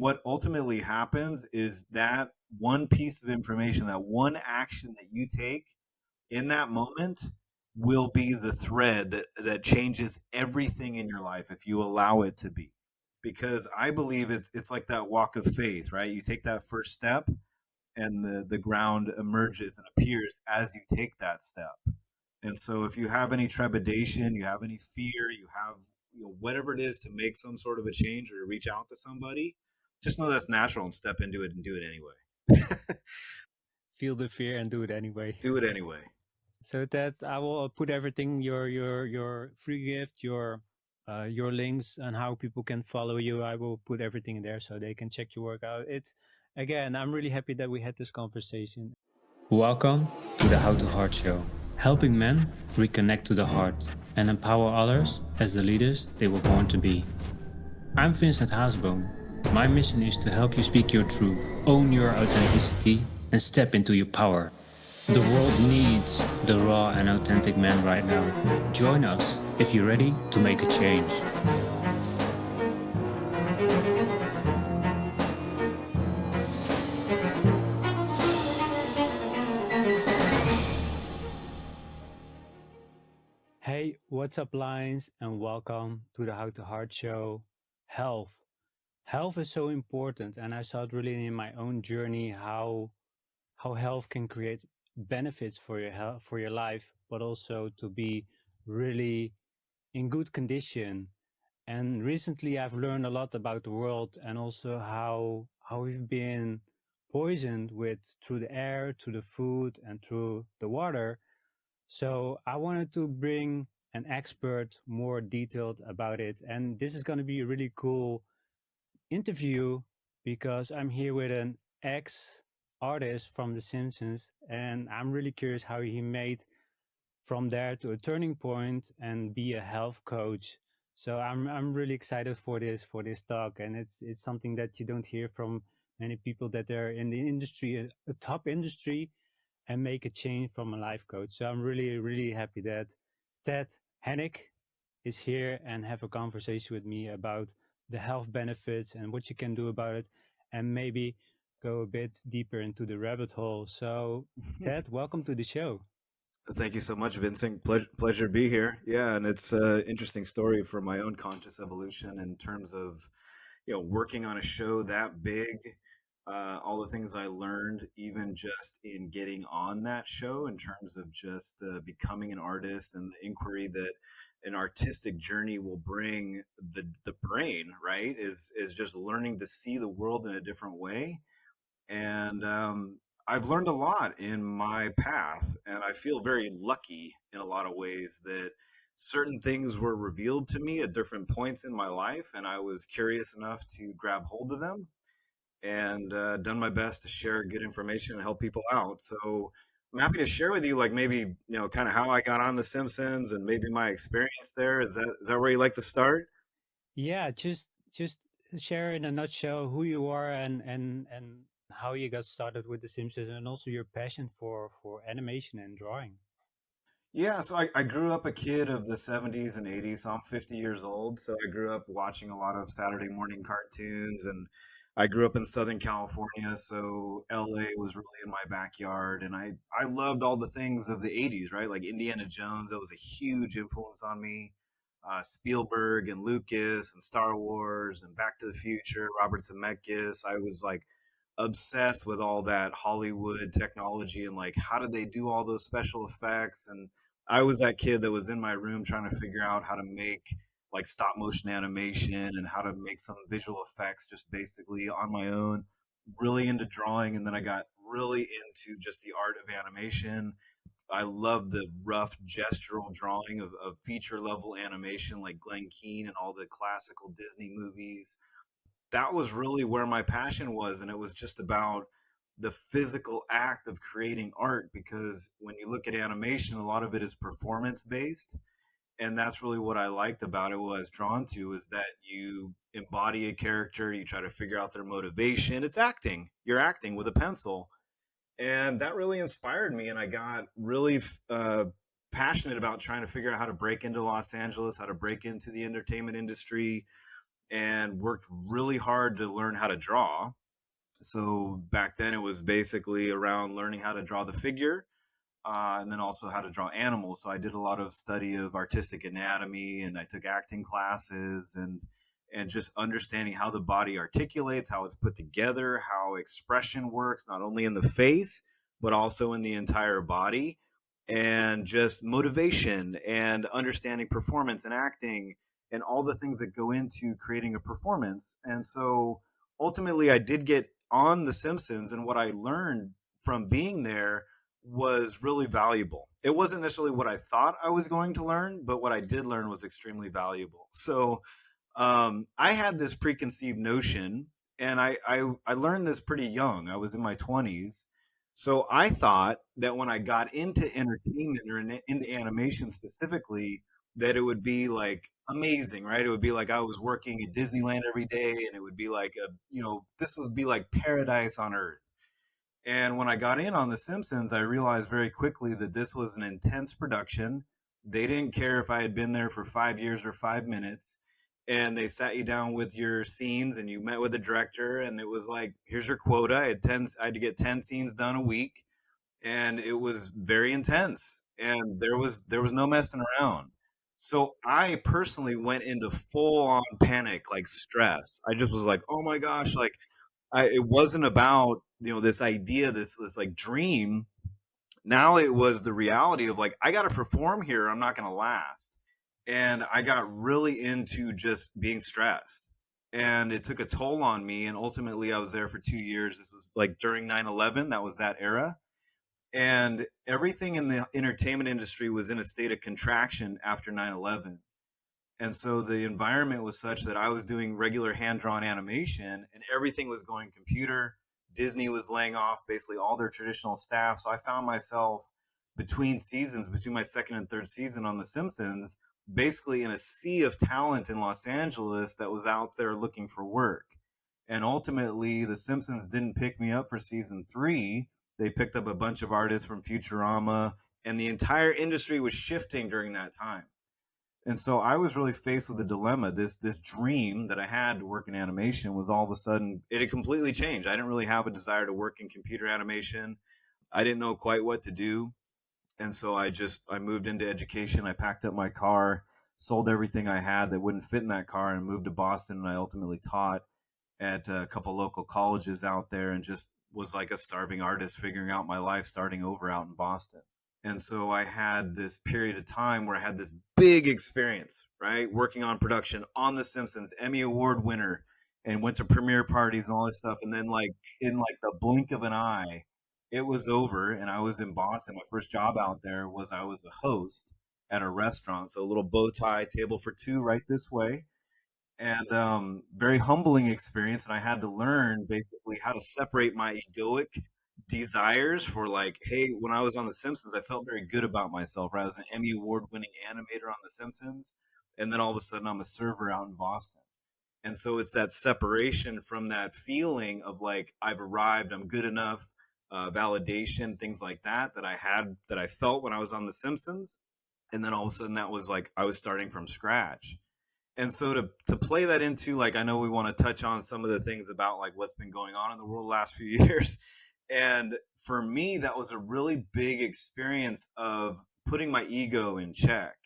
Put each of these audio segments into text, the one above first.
And what ultimately happens is that one piece of information, that one action that you take in that moment will be the thread that changes everything in your life if you allow it to be. Because I believe it's like that walk of faith, right? You take that first step and the ground emerges and appears as you take that step. And so if you have any trepidation, you have any fear, you have whatever it is to make some sort of a change or to reach out to somebody, just know that's natural and step into it and do it anyway. Feel the fear and do it anyway. Do it anyway. So that I will put everything, your free gift, your links and how people can follow you. I will put everything in there so they can check your work out. It's again, I'm really happy that we had this conversation. Welcome to the How to Heart Show, helping men reconnect to the heart and empower others as the leaders they were born to be. I'm Vincent. My mission is to help you speak your truth, own your authenticity, and step into your power. The world needs the raw and authentic man right now. Join us if you're ready to make a change. Hey, what's up, Lions, and welcome to the How to Heart Show. Health. Health is so important, and I saw it really in my own journey how health can create benefits for your health, for your life, but also to be really in good condition. And recently I've learned a lot about the world and also how we've been poisoned with through the air, through the food and through the water. So I wanted to bring an expert more detailed about it. And this is going to be a really cool interview because I'm here with an ex artist from The Simpsons, and I'm really curious how he made from there to a turning point and be a health coach. So I'm really excited for this talk, and it's something that you don't hear from many people that they're in the industry, a top industry, and make a change from a life coach. So I'm really happy that Ted Hanik is here and have a conversation with me about the health benefits and what you can do about it, and maybe go a bit deeper into the rabbit hole. So Ted, welcome to the show. Thank you so much, Vincent. Pleasure to be here. Yeah, and it's an interesting story for my own conscious evolution in terms of working on a show that big. All the things I learned, even just in getting on that show, in terms of just becoming an artist and the inquiry that an artistic journey will bring the brain, right? Is just learning to see the world in a different way. And I've learned a lot in my path, and I feel very lucky in a lot of ways that certain things were revealed to me at different points in my life, and I was curious enough to grab hold of them and done my best to share good information and help people out. So I'm happy to share with you, like maybe kind of how I got on The Simpsons and maybe my experience there. Is that where you like to start? Yeah, just share in a nutshell who you are and how you got started with The Simpsons and also your passion for animation and drawing. Yeah, so I grew up a kid of the 70s and 80s, so I'm 50 years old. So I grew up watching a lot of Saturday morning cartoons, and I grew up in Southern California, so LA was really in my backyard. And I loved all the things of the 80s, right? Like Indiana Jones, that was a huge influence on me. Spielberg and Lucas and Star Wars and Back to the Future, Robert Zemeckis. I was like obsessed with all that Hollywood technology and like how did they do all those special effects. And I was that kid that was in my room trying to figure out how to make like stop motion animation and how to make some visual effects just basically on my own. Really into drawing, and then I got really into just the art of animation. I love the rough gestural drawing of feature level animation like Glenn Keane and all the classical Disney movies. That was really where my passion was, and it was just about the physical act of creating art, because when you look at animation, a lot of it is performance based, and that's really what I liked about it. What I was drawn to is that you embody a character, you try to figure out their motivation. It's acting, you're acting with a pencil, and that really inspired me, and I got really passionate about trying to figure out how to break into Los Angeles, how to break into the entertainment industry. and worked really hard to learn how to draw. So back then it was basically around learning how to draw the figure, and then also how to draw animals. So I did a lot of study of artistic anatomy, and I took acting classes, and just understanding how the body articulates, how it's put together, how expression works, not only in the face but also in the entire body, and just motivation and understanding performance and acting and all the things that go into creating a performance. And so ultimately I did get on The Simpsons, and what I learned from being there was really valuable. It wasn't necessarily what I thought I was going to learn, but what I did learn was extremely valuable. So I had this preconceived notion, and I learned this pretty young. I was in my 20s. So I thought that when I got into entertainment or into animation specifically, that it would be like amazing, right? It would be like I was working at Disneyland every day, and it would be like this would be like paradise on earth. And when I got in on The Simpsons, I realized very quickly that this was an intense production. They didn't care if I had been there for 5 years or 5 minutes. And they sat you down with your scenes, and you met with the director, and it was like, here's your quota. I had to get 10 scenes done a week, and it was very intense. And there was no messing around. So I personally went into full on panic, like stress. I just was like, oh my gosh, like it wasn't about this idea, this like dream. Now it was the reality of like I got to perform here. I'm not going to last, and I got really into just being stressed, and it took a toll on me. And ultimately, I was there for 2 years. This was like during 9/11. That was that era, and everything in the entertainment industry was in a state of contraction after 9/11. And so the environment was such that I was doing regular hand drawn animation, and everything was going computer. Disney was laying off basically all their traditional staff. So I found myself between seasons, between my second and third season on The Simpsons, basically in a sea of talent in Los Angeles that was out there looking for work. And ultimately, The Simpsons didn't pick me up for season three. They picked up a bunch of artists from Futurama, and the entire industry was shifting during that time. And so I was really faced with a dilemma. This dream that I had to work in animation was all of a sudden it had completely changed. I didn't really have a desire to work in computer animation. I didn't know quite what to do. And so I moved into education. I packed up my car, sold everything I had that wouldn't fit in that car, and moved to Boston. And I ultimately taught at a couple local colleges out there, and just was like a starving artist figuring out my life starting over out in Boston. And so I had this period of time where I had this big experience, right? Working on production on The Simpsons, Emmy Award winner, and went to premiere parties and all this stuff. And then, like, in like the blink of an eye, it was over. And I was in Boston. My first job out there was I was a host at a restaurant. So a little bow tie, table for two, right this way, and very humbling experience. And I had to learn basically how to separate my egoic desires for like, hey, when I was on The Simpsons, I felt very good about myself. Right? I was an Emmy award winning animator on The Simpsons, and then all of a sudden I'm a server out in Boston. And so it's that separation from that feeling of like I've arrived, I'm good enough, validation, things like that that I felt when I was on The Simpsons, and then all of a sudden that was like I was starting from scratch. And so to play that into, like, I know we want to touch on some of the things about like what's been going on in the world the last few years. And for me, that was a really big experience of putting my ego in check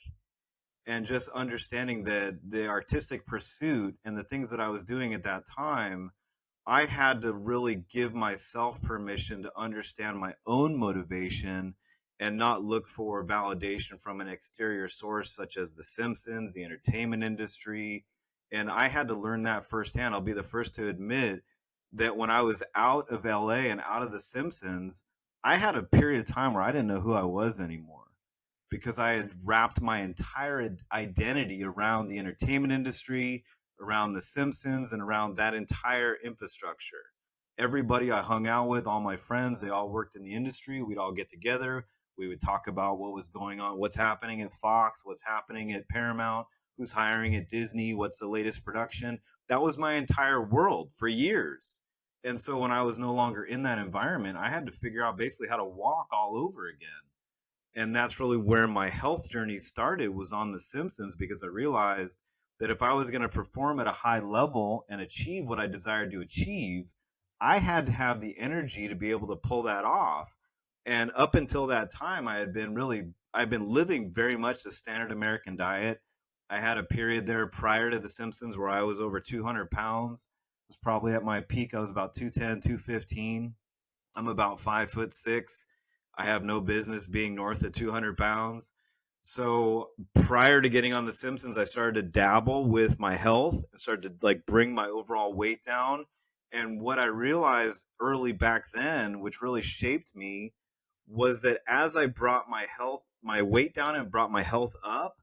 and just understanding that the artistic pursuit and the things that I was doing at that time, I had to really give myself permission to understand my own motivation and not look for validation from an exterior source such as The Simpsons, the entertainment industry. And I had to learn that firsthand. I'll be the first to admit that when I was out of LA and out of The Simpsons, I had a period of time where I didn't know who I was anymore because I had wrapped my entire identity around the entertainment industry, around The Simpsons, and around that entire infrastructure. Everybody I hung out with, all my friends, they all worked in the industry. We'd all get together. We would talk about what was going on, what's happening at Fox, what's happening at Paramount, who's hiring at Disney, what's the latest production. That was my entire world for years. And so when I was no longer in that environment, I had to figure out basically how to walk all over again. And that's really where my health journey started, was on The Simpsons, because I realized that if I was going to perform at a high level and achieve what I desired to achieve, I had to have the energy to be able to pull that off. And up until that time, I've been living very much the standard American diet. I had a period there prior to The Simpsons where I was over 200 pounds. It was probably at my peak. I was about 210, 215. I'm about 5'6". I have no business being north of 200 pounds. So prior to getting on The Simpsons, I started to dabble with my health and started to like bring my overall weight down. And what I realized early back then, which really shaped me, was that as I brought my weight down and brought my health up,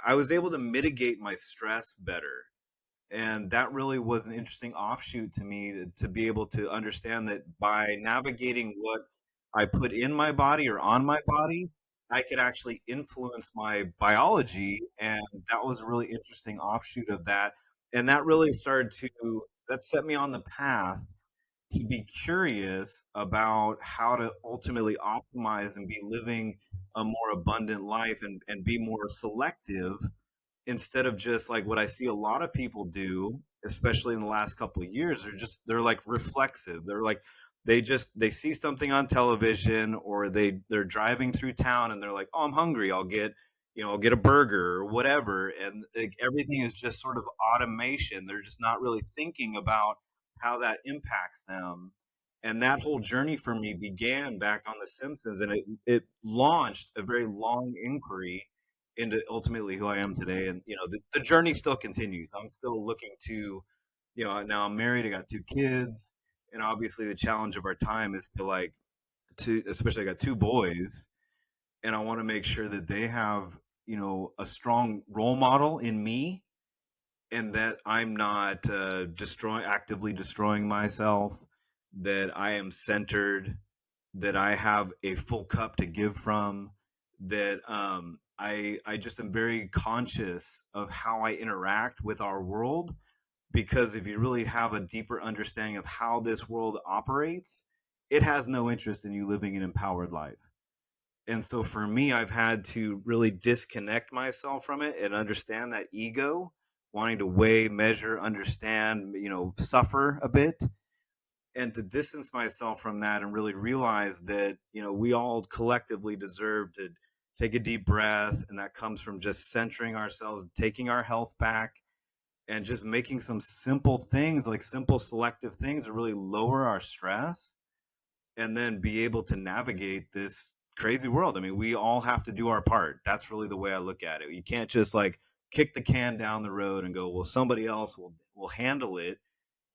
I was able to mitigate my stress better. And that really was an interesting offshoot to me to be able to understand that by navigating what I put in my body or on my body, I could actually influence my biology. And that was a really interesting offshoot of that. And that set me on the path to be curious about how to ultimately optimize and be living a more abundant life and be more selective instead of just like what I see a lot of people do, especially in the last couple of years, they're like reflexive. They're like they see something on television or they're driving through town and they're like, "Oh, I'm hungry. I'll get a burger or whatever." And like, everything is just sort of automation. They're just not really thinking about how that impacts them. And that whole journey for me began back on The Simpsons, and it launched a very long inquiry into ultimately who I am today. And the journey still continues. I'm still looking to, now I'm married, I got two kids, and obviously the challenge of our time is to especially I got two boys, and I want to make sure that they have a strong role model in me, and that I'm not actively destroying myself, that I am centered, that I have a full cup to give from, that I just am very conscious of how I interact with our world. Because if you really have a deeper understanding of how this world operates, it has no interest in you living an empowered life. And so for me, I've had to really disconnect myself from it and understand that ego, wanting to weigh, measure, understand, suffer a bit, and to distance myself from that and really realize that we all collectively deserve to take a deep breath, and that comes from just centering ourselves, taking our health back, and just making some simple things, like simple selective things, that really lower our stress and then be able to navigate this crazy world. I mean, we all have to do our part. That's really the way I look at it. You can't just like kick the can down the road and go, well, somebody else will handle it,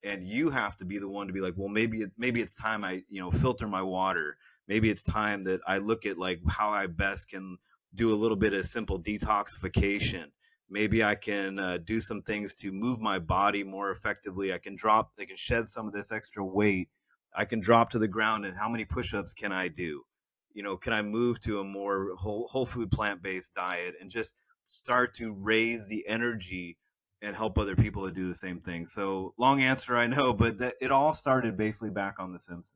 and you have to be the one to be like, well, maybe it's time I filter my water. Maybe it's time that I look at like how I best can do a little bit of simple detoxification. Maybe I can do some things to move my body more effectively. I can shed some of this extra weight. I can drop to the ground, and how many push-ups can I do? Can I move to a more whole food plant-based diet and just start to raise the energy and help other people to do the same thing. So long answer, I know, but it all started basically back on The Simpsons.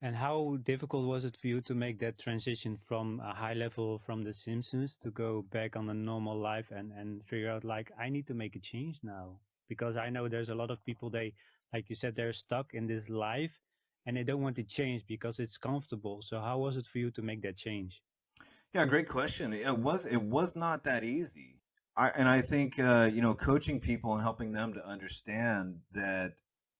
And how difficult was it for you to make that transition from a high level from The Simpsons to go back on a normal life and figure out like I need to make a change now? Because I know there's a lot of people they like you said they're stuck in this life and they don't want to change because it's comfortable. So how was it for you to make that change? Yeah, great question. It was not that easy. I think coaching people and helping them to understand that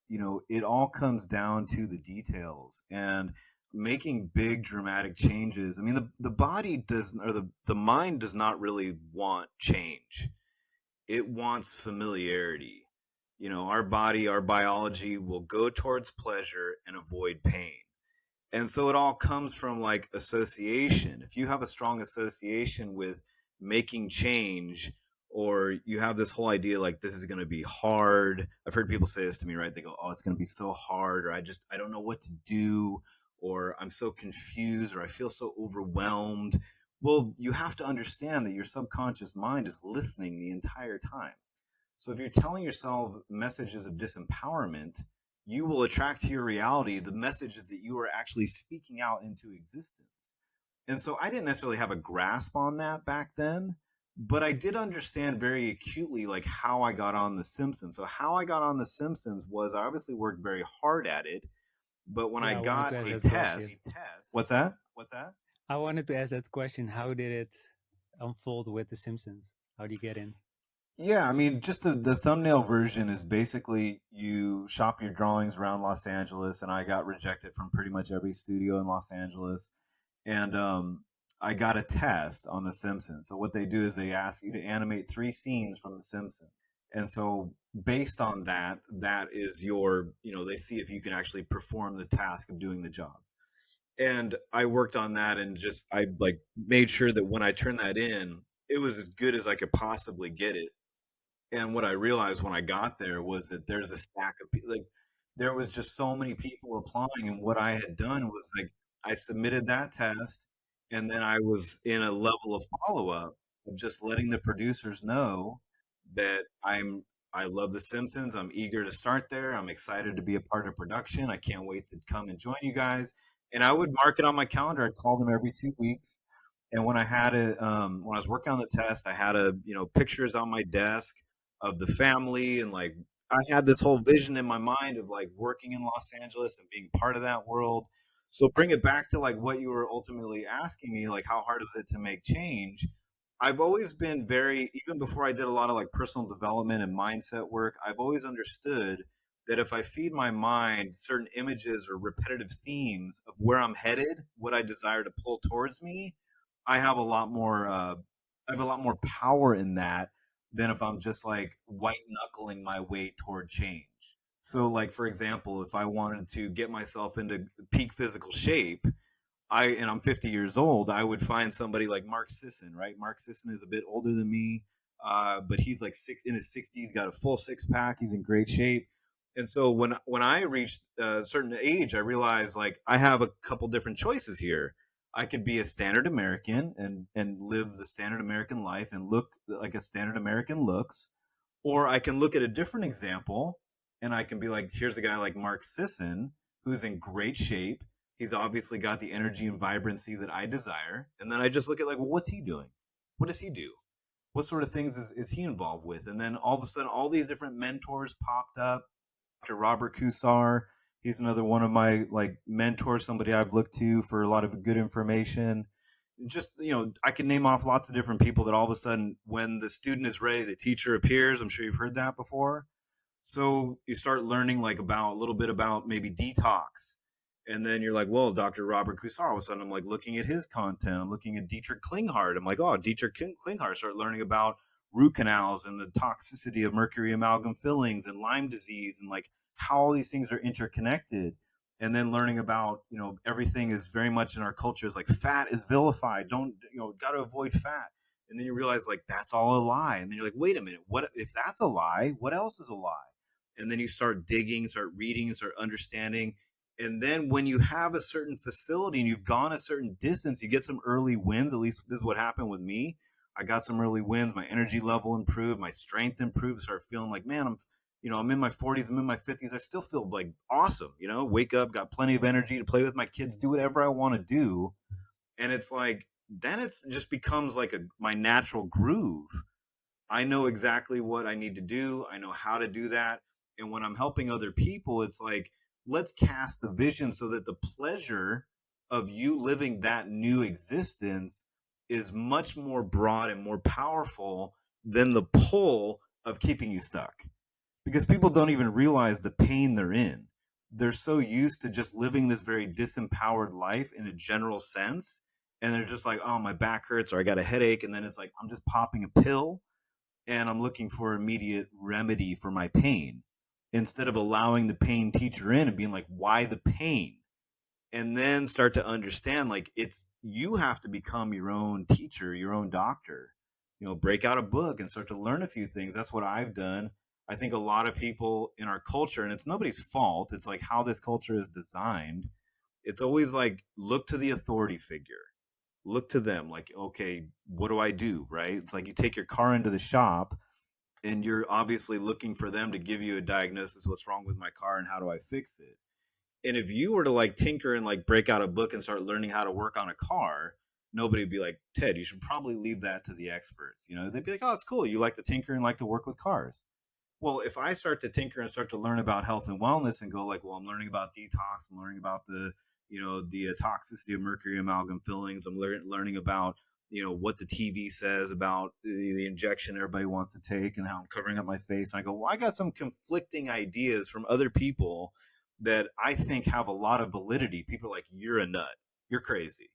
it all comes down to the details and making big dramatic changes. I mean, the body does or the mind does not really want change. It wants familiarity. Our body, our biology will go towards pleasure and avoid pain. And so it all comes from like association. If you have a strong association with making change, or you have this whole idea like this is going to be hard. I've heard people say this to me, right? They go, "Oh, it's going to be so hard," or I don't know what to do," or "I'm so confused," or "I feel so overwhelmed." Well, you have to understand that your subconscious mind is listening the entire time. So if you're telling yourself messages of disempowerment, you will attract to your reality the messages that you are actually speaking out into existence. And so I didn't necessarily have a grasp on that back then, But I did understand very acutely like how I got on The Simpsons. So how I got on The Simpsons was I obviously worked very hard at it, but when I Yeah, I wanted got to ask a that test, question. what's that? I wanted to ask that question. How did it unfold with The Simpsons? How do you get in? Yeah, I mean, just the thumbnail version is basically you shop your drawings around Los Angeles, and I got rejected from pretty much every studio in Los Angeles. And I got a test on The Simpsons. So what they do is they ask you to animate 3 scenes from The Simpsons. And so based on that, that is your, they see if you can actually perform the task of doing the job. And I worked on that and just I like made sure that when I turned that in, it was as good as I could possibly get it. And what I realized when I got there was that there's a stack of people. Like there was just so many people applying, and what I had done was like I submitted that test, and then I was in a level of follow up of just letting the producers know that I love The Simpsons. I'm eager to start there. I'm excited to be a part of production. I can't wait to come and join you guys. And I would mark it on my calendar. I'd call them every 2 weeks. And when I had it, when I was working on the test, I had pictures on my desk of the family, and like I had this whole vision in my mind of like working in Los Angeles and being part of that world. So bring it back to like what you were ultimately asking me, like how hard is it to make change? I've always been very, even before I did a lot of like personal development and mindset work, I've always understood that if I feed my mind certain images or repetitive themes of where I'm headed, what I desire to pull towards me, I have a lot more. I have a lot more power in that than if I'm just like white knuckling my way toward change. So, like for example, if I wanted to get myself into peak physical shape, I'm 50 years old, I would find somebody like Mark Sisson, right? Mark Sisson is a bit older than me, but he's like in his 60s, got a full 6 pack, he's in great shape. And so when I reached a certain age, I realized like I have a couple different choices here. I could be a standard American and live the standard American life and look like a standard American looks, or I can look at a different example and I can be like, here's a guy like Mark Sisson who's in great shape. He's obviously got the energy and vibrancy that I desire. And then I just look at like, well, what's he doing? What does he do? What sort of things is he involved with? And then all of a sudden, all these different mentors popped up. Dr. Robert Kusar, he's another one of my like mentors, somebody I've looked to for a lot of good information. Just I can name off lots of different people that all of a sudden, when the student is ready, the teacher appears. I'm sure you've heard that before. So you start learning like about a little bit about maybe detox. And then you're like, well, Dr. Robert Kusar, all of a sudden I'm like looking at his content. I'm looking at Dietrich Klinghardt. I'm like, oh, Dietrich Klinghardt. Start learning about root canals and the toxicity of mercury amalgam fillings and Lyme disease and like how all these things are interconnected. And then learning about, everything is very much in our culture is like fat is vilified. Don't, got to avoid fat. And then you realize like that's all a lie. And then you're like, wait a minute, what if that's a lie? What else is a lie? And then you start digging, start reading, start understanding. And then when you have a certain facility and you've gone a certain distance, you get some early wins. At least this is what happened with me. I got some early wins. My energy level improved. My strength improved. I started feeling like, man, I'm in my 40s. I'm in my 50s. I still feel like awesome. Wake up, got plenty of energy to play with my kids, do whatever I want to do. And it's like, then it just becomes like my natural groove. I know exactly what I need to do. I know how to do that. And when I'm helping other people, it's like, let's cast the vision so that the pleasure of you living that new existence is much more broad and more powerful than the pull of keeping you stuck. Because people don't even realize the pain they're in. They're so used to just living this very disempowered life in a general sense. And they're just like, oh, my back hurts or I got a headache. And then it's like, I'm just popping a pill and I'm looking for immediate remedy for my pain instead of allowing the pain teacher in and being like, why the pain? And then start to understand like it's you have to become your own teacher, your own doctor. Break out a book and start to learn a few things. That's what I've done. I think a lot of people in our culture, and it's nobody's fault, it's like how this culture is designed. It's always like look to the authority figure. Look to them like, okay, what do I do? Right? It's like you take your car into the shop and you're obviously looking for them to give you a diagnosis, what's wrong with my car and how do I fix it. And if you were to like tinker and like break out a book and start learning how to work on a car, nobody would be like, Ted, you should probably leave that to the experts. You know, they'd be like, oh, it's cool. You like to tinker and like to work with cars. Well, if I start to tinker and start to learn about health and wellness and go like, well, I'm learning about detox, I'm learning about the toxicity of mercury amalgam fillings, I'm learning about what the TV says about the injection everybody wants to take and how I'm covering up my face. And I go, well, I got some conflicting ideas from other people that I think have a lot of validity. People are like, you're a nut, you're crazy,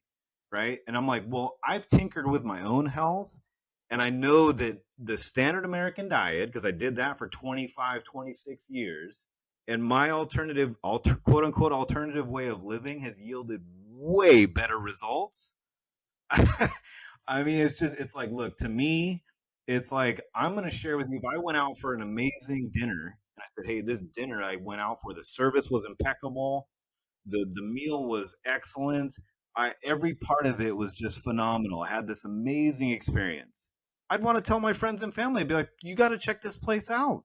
right? And I'm like, well, I've tinkered with my own health, and I know that the standard American diet, because I did that for 25, 26 years, and my quote unquote alternative way of living has yielded way better results. I mean, it's like, look, to me, it's like, I'm going to share with you, if I went out for an amazing dinner and I said, hey, this dinner I went out for, the service was impeccable, the meal was excellent. Every part of it was just phenomenal. I had this amazing experience. I'd want to tell my friends and family, I'd be like, you got to check this place out.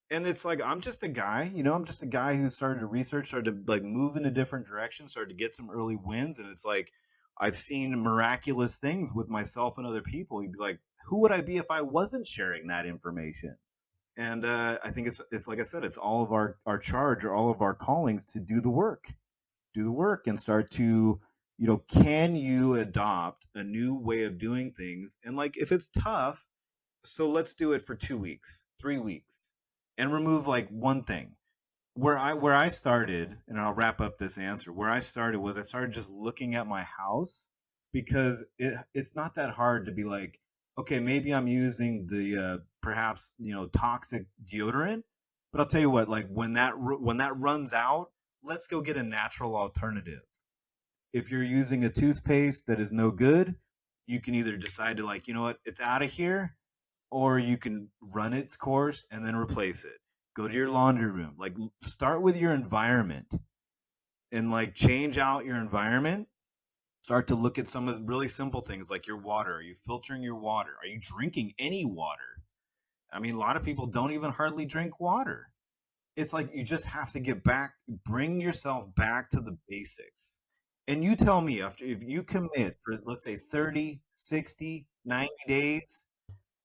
And it's like, I'm just a guy, I'm just a guy who started to research, started to like move in a different direction, started to get some early wins. And it's like, I've seen miraculous things with myself and other people. You'd be like, who would I be if I wasn't sharing that information? And I think it's like I said, it's all of our charge or all of our callings to do the work and start to, can you adopt a new way of doing things? And like, if it's tough, so let's do it for 2 weeks, 3 weeks, and remove like one thing. Where I started, and I'll wrap up this answer. Where I started was I started just looking at my house, because it's not that hard to be like, okay, maybe I'm using the perhaps toxic deodorant, but I'll tell you what, like when that runs out, let's go get a natural alternative. If you're using a toothpaste that is no good, you can either decide to, like, it's out of here, or you can run its course and then replace it. Go to your laundry room. Like, start with your environment and like change out your environment. Start to look at some of the really simple things like your water. Are you filtering your water? Are you drinking any water? I mean, a lot of people don't even hardly drink water. It's like you just have to bring yourself back to the basics. And you tell me, after, if you commit for, let's say, 30, 60, 90 days,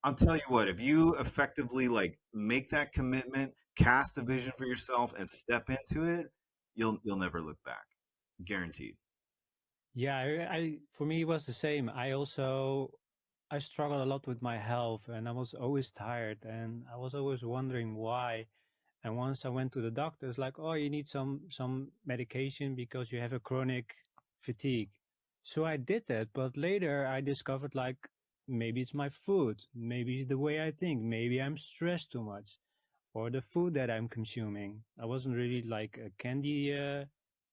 I'll tell you what, if you effectively like make that commitment, cast a vision for yourself and step into it, you'll never look back. Guaranteed. Yeah, for me it was the same. I struggled a lot with my health and I was always tired and I was always wondering why. And once I went to the doctor, it's like, oh, you need some medication because you have a chronic fatigue. So I did that, but later I discovered like maybe it's my food, maybe it's the way I think, maybe I'm stressed too much, or the food that I'm consuming. I wasn't really like a candy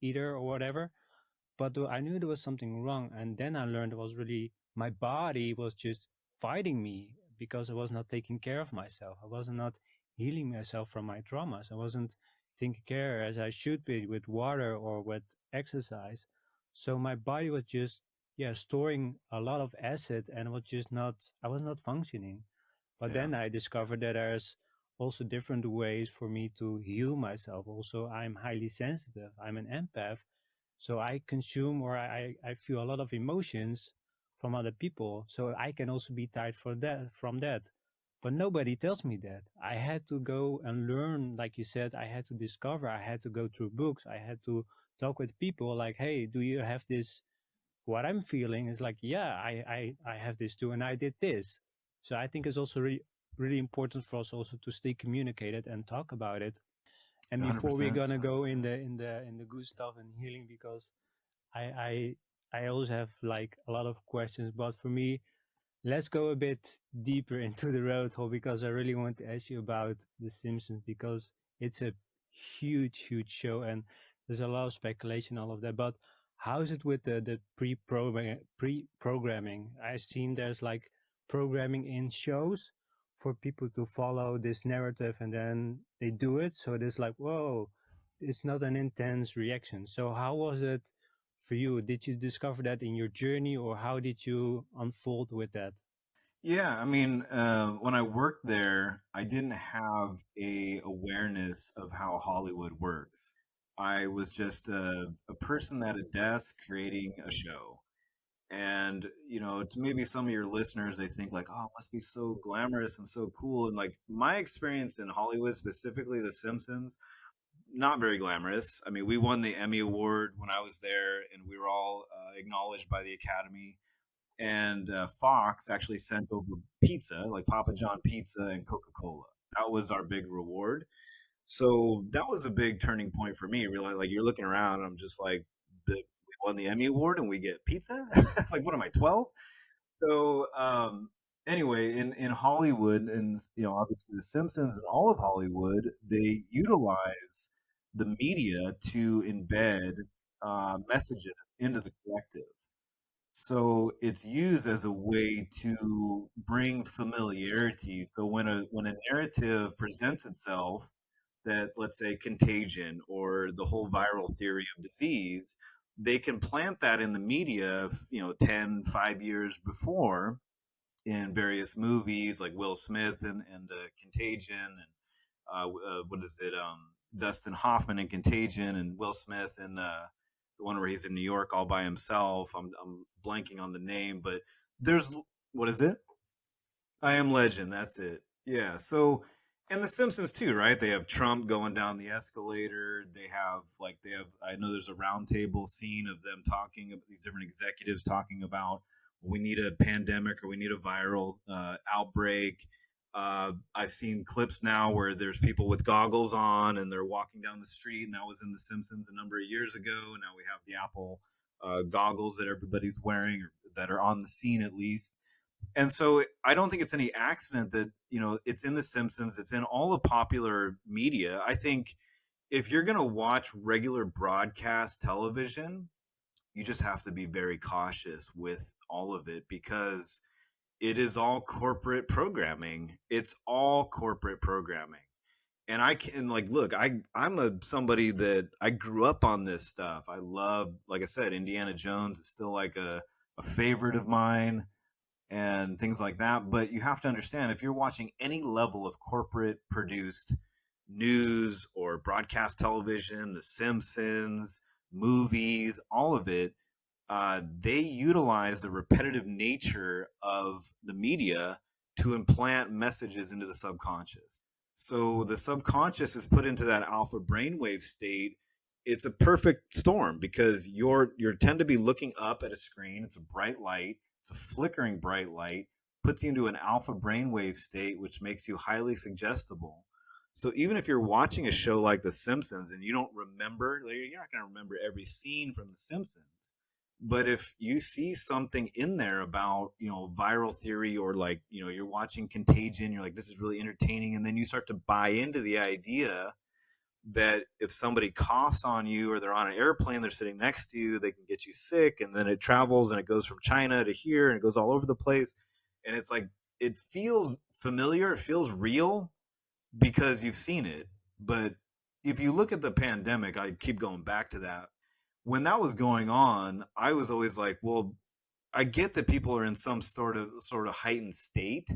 eater or whatever, but I knew there was something wrong. And then I learned it was really my body was just fighting me because I was not taking care of myself. I was not healing myself from my traumas. I wasn't taking care as I should be with water or with exercise. So my body was just, yeah, storing a lot of acid and was just not, I was not functioning. But Yeah, then I discovered that there's also different ways for me to heal myself. Also, I'm highly sensitive. I'm an empath. So I consume or I feel a lot of emotions from other people. So I can also be tired from that. But nobody tells me that. I had to go and learn, like you said, I had to discover, I had to go through books, I had to talk with people like, hey, do you have this? What I'm feeling is like, yeah, I have this too, and I did this. So I think it's also really important for us also to stay communicated and talk about it. And before we're 100%. gonna go in the good stuff and healing, because I I I always have like a lot of questions, but for me, let's go a bit deeper into the road hole because I really want to ask you about The Simpsons because it's a huge show and there's a lot of speculation, all of that. But how's it with the pre-programming? I've seen there's like programming in shows for people to follow this narrative and then they do it. So there's like, whoa, it's not an intense reaction. So how was it for you? Did you discover that in your journey or how did you unfold with that? Yeah, I mean, when I worked there, I didn't have a awareness of how Hollywood works. I was just a person at a desk creating a show. And to maybe some of your listeners, they think like, oh, it must be so glamorous and so cool. And like my experience in Hollywood, specifically The Simpsons, not very glamorous. I mean, we won the Emmy Award when I was there, and we were all acknowledged by the Academy. And Fox actually sent over pizza, like Papa John pizza and Coca Cola. That was our big reward. So that was a big turning point for me. Really, like you're looking around, and I'm just like, we won the Emmy Award and we get pizza. Like, what am I, 12? So anyway, in Hollywood, and obviously The Simpsons and all of Hollywood, they utilize the media to embed messages into the collective. So it's used as a way to bring familiarity. So when a narrative presents itself, that, let's say, contagion or the whole viral theory of disease, they can plant that in the media, 10, 5 years before, in various movies like Will Smith and Contagion, and what is it, Dustin Hoffman in Contagion, and Will Smith in the one where he's in New York all by himself. I'm blanking on the name, but there's, what is it? I Am Legend. That's it. Yeah. So, and The Simpsons too, right? They have Trump going down the escalator. They have. I know there's a roundtable scene of them talking about these different executives talking about we need a pandemic or we need a viral outbreak. I've seen clips now where there's people with goggles on and they're walking down the street, and that was in The Simpsons a number of years ago. Now we have the Apple goggles that everybody's wearing, or that are on the scene at least. And so I don't think it's any accident that, it's in The Simpsons, it's in all the popular media. I think if you're going to watch regular broadcast television, you just have to be very cautious with all of it, because it is all corporate programming. It's all corporate programming. And I can, like, look, I'm a somebody that I grew up on this stuff. I love, like I said, Indiana Jones is still like a favorite of mine, and things like that. But you have to understand, if you're watching any level of corporate produced news or broadcast television, The Simpsons, movies, all of it, they utilize the repetitive nature of the media to implant messages into the subconscious. So the subconscious is put into that alpha brainwave state. It's a perfect storm because you tend to be looking up at a screen. It's a bright light. It's a flickering bright light. Puts you into an alpha brainwave state, which makes you highly suggestible. So even if you're watching a show like The Simpsons and you don't remember, like, you're not going to remember every scene from The Simpsons. But if you see something in there about, viral theory, or like, you're watching Contagion, you're like, this is really entertaining. And then you start to buy into the idea that if somebody coughs on you, or they're on an airplane, they're sitting next to you, they can get you sick. And then it travels and it goes from China to here and it goes all over the place. And it's like, it feels familiar, it feels real because you've seen it. But if you look at the pandemic, I keep going back to that. When that was going on, I was always like, well, I get that people are in some sort of heightened state,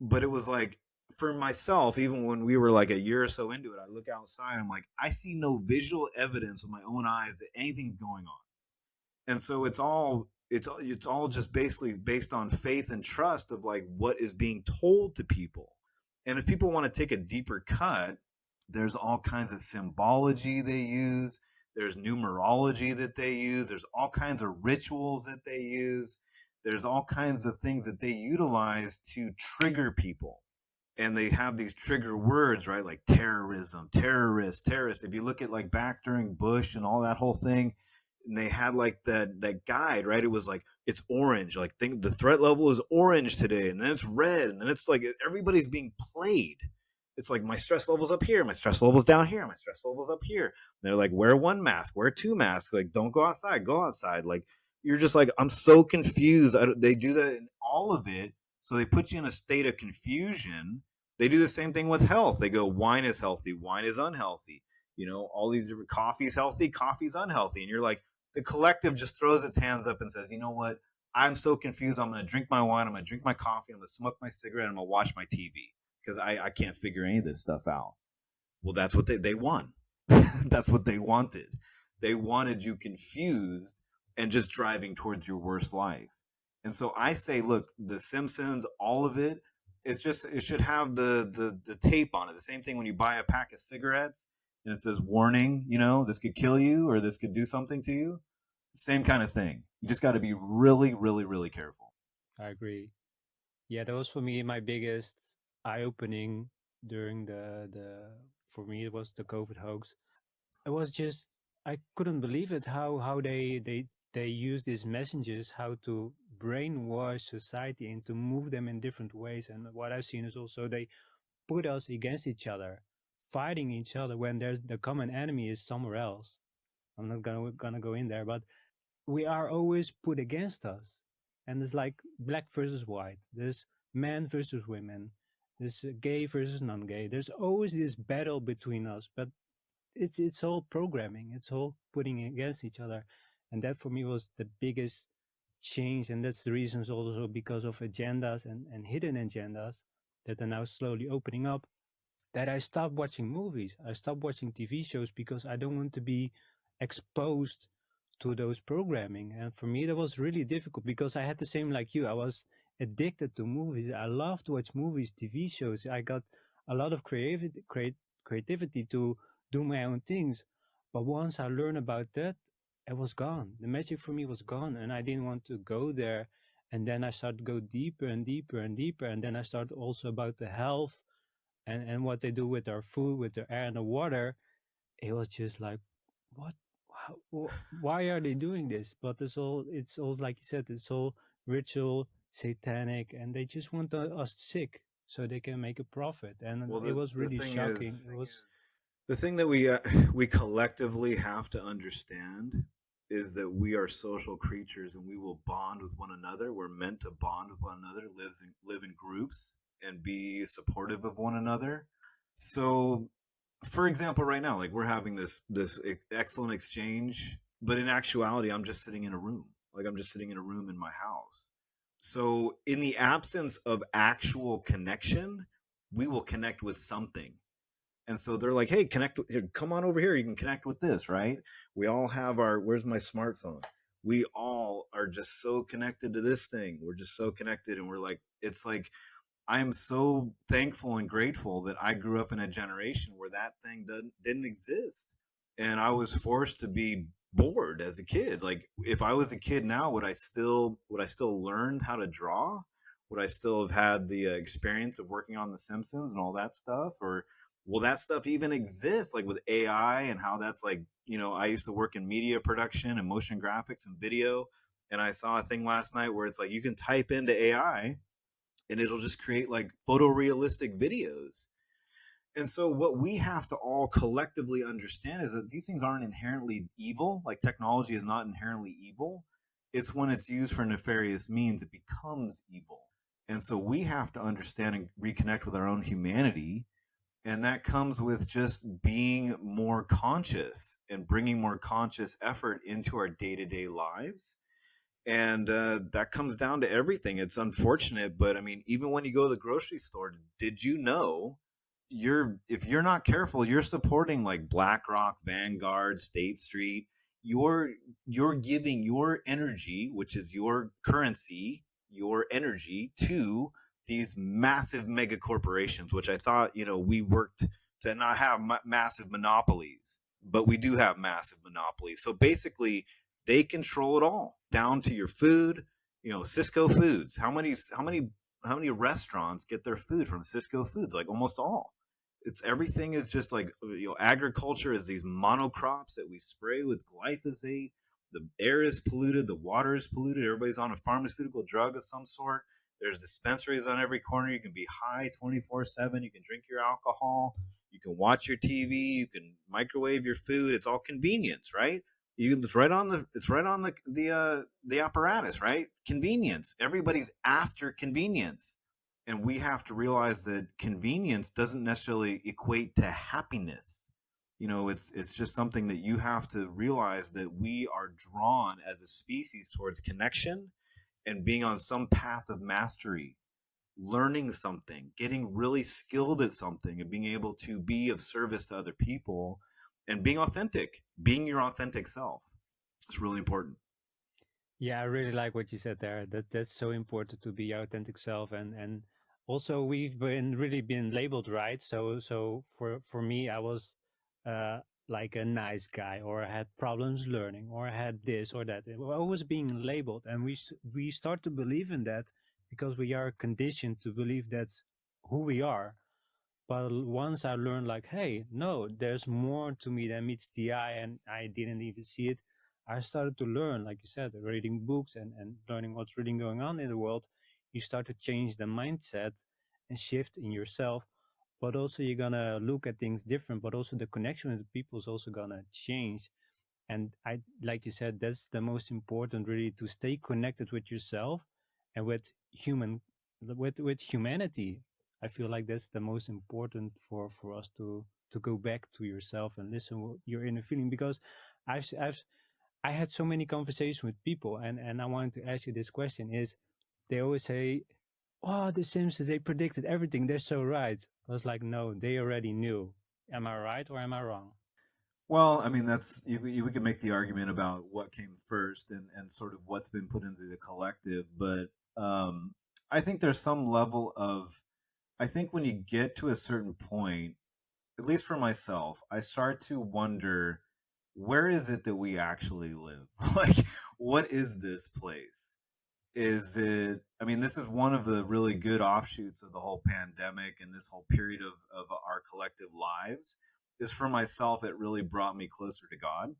but it was like, for myself, even when we were like a year or so into it, I look outside, I'm like, I see no visual evidence with my own eyes that anything's going on. And so it's all just basically based on faith and trust of like what is being told to people. And if people want to take a deeper cut, there's all kinds of symbology they use, there's numerology that they use, there's all kinds of rituals that they use, there's all kinds of things that they utilize to trigger people. And they have these trigger words, right? Like terrorism, terrorist, terrorist. If you look at like back during Bush and all that whole thing, and they had like that guide, right? It was like, it's orange, like, think the threat level is orange today, and then it's red, and then it's like everybody's being played. It's like, my stress level's up here, my stress level's down here, my stress level's up here. And they're like, wear one mask, wear two masks, like, don't go outside, go outside. Like, you're just like, I'm so confused. They do that in all of it, so they put you in a state of confusion. They do the same thing with health. They go, wine is healthy, wine is unhealthy. All these different, coffee's healthy, coffee's unhealthy. And you're like, the collective just throws its hands up and says, you know what? I'm so confused. I'm going to drink my wine. I'm going to drink my coffee. I'm going to smoke my cigarette. I'm going to watch my TV because I can't figure any of this stuff out. Well, that's what they won. That's what they wanted. They wanted you confused. and just driving towards your worst life. And so I say, look, The Simpsons, all of it, it should have the tape on it. The same thing when you buy a pack of cigarettes and it says warning, this could kill you or this could do something to you. Same kind of thing. You just got to be really, really, really careful. I agree. Yeah, that was for me my biggest eye opening during the for me it was the COVID hoax. It was just I couldn't believe it how they use these messages how to brainwash society and to move them in different ways. And what I've seen is also they put us against each other, fighting each other when there's the common enemy is somewhere else. I'm not gonna go in there, but we are always put against us. And it's like black versus white. There's men versus women. There's gay versus non-gay. There's always this battle between us, but it's all programming. It's all putting against each other, and that for me was the biggest change. And that's the reasons also because of agendas and hidden agendas that are now slowly opening up that I stopped watching movies. I stopped watching TV shows because I don't want to be exposed to those programming. And for me, that was really difficult because I had the same like you. I was addicted to movies. I loved to watch movies, TV shows. I got a lot of creativity to do my own things. But once I learned about that, it was gone. The magic for me was gone, and I didn't want to go there. And then I started to go deeper and deeper and deeper. And then I started also about the health and what they do with our food, with the air and the water, it was just like, what? Why are they doing this? But it's all like you said, it's all ritual, satanic, and they just want us sick so they can make a profit. And Well, it was the really thing shocking. is, It was, the thing that we collectively have to understand is that we are social creatures and we will bond with one another. We're meant to bond with one another, live in groups, and be supportive of one another. So, for example, right now, like we're having this excellent exchange, but in actuality, I'm just sitting in a room. Like I'm just sitting in a room in my house. So, in the absence of actual connection, we will connect with something. And so they're like, hey, here, come on over here. You can connect with this, right? We all have where's my smartphone? We all are just so connected to this thing. We're just so connected. And we're like, it's like, I'm so thankful and grateful that I grew up in a generation where that thing didn't exist. And I was forced to be bored as a kid. Like if I was a kid now, would I still learn how to draw? Would I still have had the experience of working on The Simpsons and all that stuff? Or will that stuff even exist? Like with AI and how that's like, I used to work in media production and motion graphics and video. And I saw a thing last night where it's like you can type into AI and it'll just create like photorealistic videos. And so, what we have to all collectively understand is that these things aren't inherently evil. Like, technology is not inherently evil. It's when it's used for nefarious means, it becomes evil. And so, we have to understand and reconnect with our own humanity. And that comes with just being more conscious and bringing more conscious effort into our day to day lives, and that comes down to everything. It's unfortunate, but I mean, even when you go to the grocery store, did you know if you're not careful, you're supporting like BlackRock, Vanguard, State Street. You're you're giving your energy, which is your currency, your energy to these massive mega corporations. Which I thought we worked to not have massive monopolies, but we do have massive monopolies. So basically, they control it all down to your food. Cisco Foods. How many restaurants get their food from Cisco Foods? Like almost all. It's everything is just like agriculture is these monocrops that we spray with glyphosate. The air is polluted, the water is polluted. Everybody's on a pharmaceutical drug of some sort. There's dispensaries on every corner. You can be high 24/7. You can drink your alcohol. You can watch your TV. You can microwave your food. It's all convenience, right? It's right on the apparatus, right? Convenience. Everybody's after convenience, and we have to realize that convenience doesn't necessarily equate to happiness. It's just something that you have to realize that we are drawn as a species towards connection and being on some path of mastery, learning something, getting really skilled at something, and being able to be of service to other people and being authentic, being your authentic self. It's really important. Yeah, I really like what you said there. That's so important to be your authentic self, and also we've been really been labeled, right? So for me, I was uh like a nice guy, or I had problems learning, or I had this or that. We're always being labeled, and we start to believe in that because we are conditioned to believe that's who we are. But once I learned, like, hey, no, there's more to me than meets the eye, and I didn't even see it. I started to learn, like you said, reading books and learning what's really going on in the world. You start to change the mindset and shift in yourself. But also, you're gonna look at things different. But also, the connection with the people is also gonna change. And I, like you said, that's the most important, really, to stay connected with yourself and with with humanity. I feel like that's the most important for us to go back to yourself and listen what your inner feeling. Because I've I had so many conversations with people, and I wanted to ask you this question: is they always say, "Oh, the Simpsons, they predicted everything. They're so right." I was like, "No, they already knew. Am I right or am I wrong?" Well, I mean, that's we could make the argument about what came first and sort of what's been put into the collective, but um, I think there's some level of I think when you get to a certain point, at least for myself, I start to wonder where is it that we actually live? Like, what is this place? Is it, I mean, this is one of the really good offshoots of the whole pandemic and this whole period of our collective lives. Is for myself, it really brought me closer to God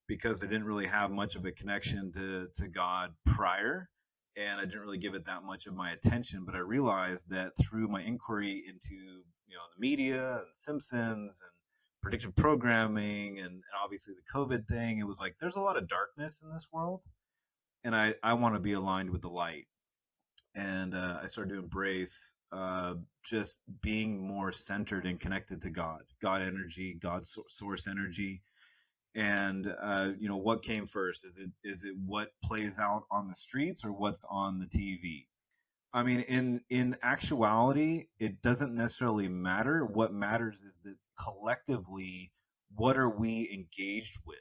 because I didn't really have much of a connection to God prior. And I didn't really give it that much of my attention. But I realized that through my inquiry into, the media and Simpsons and predictive programming and obviously the COVID thing, it was like there's a lot of darkness in this world. And I want to be aligned with the light. And I started to embrace just being more centered and connected to God energy, God source energy, and what came first? Is it what plays out on the streets or what's on the TV? I mean, in actuality, it doesn't necessarily matter. What matters is that collectively, what are we engaged with?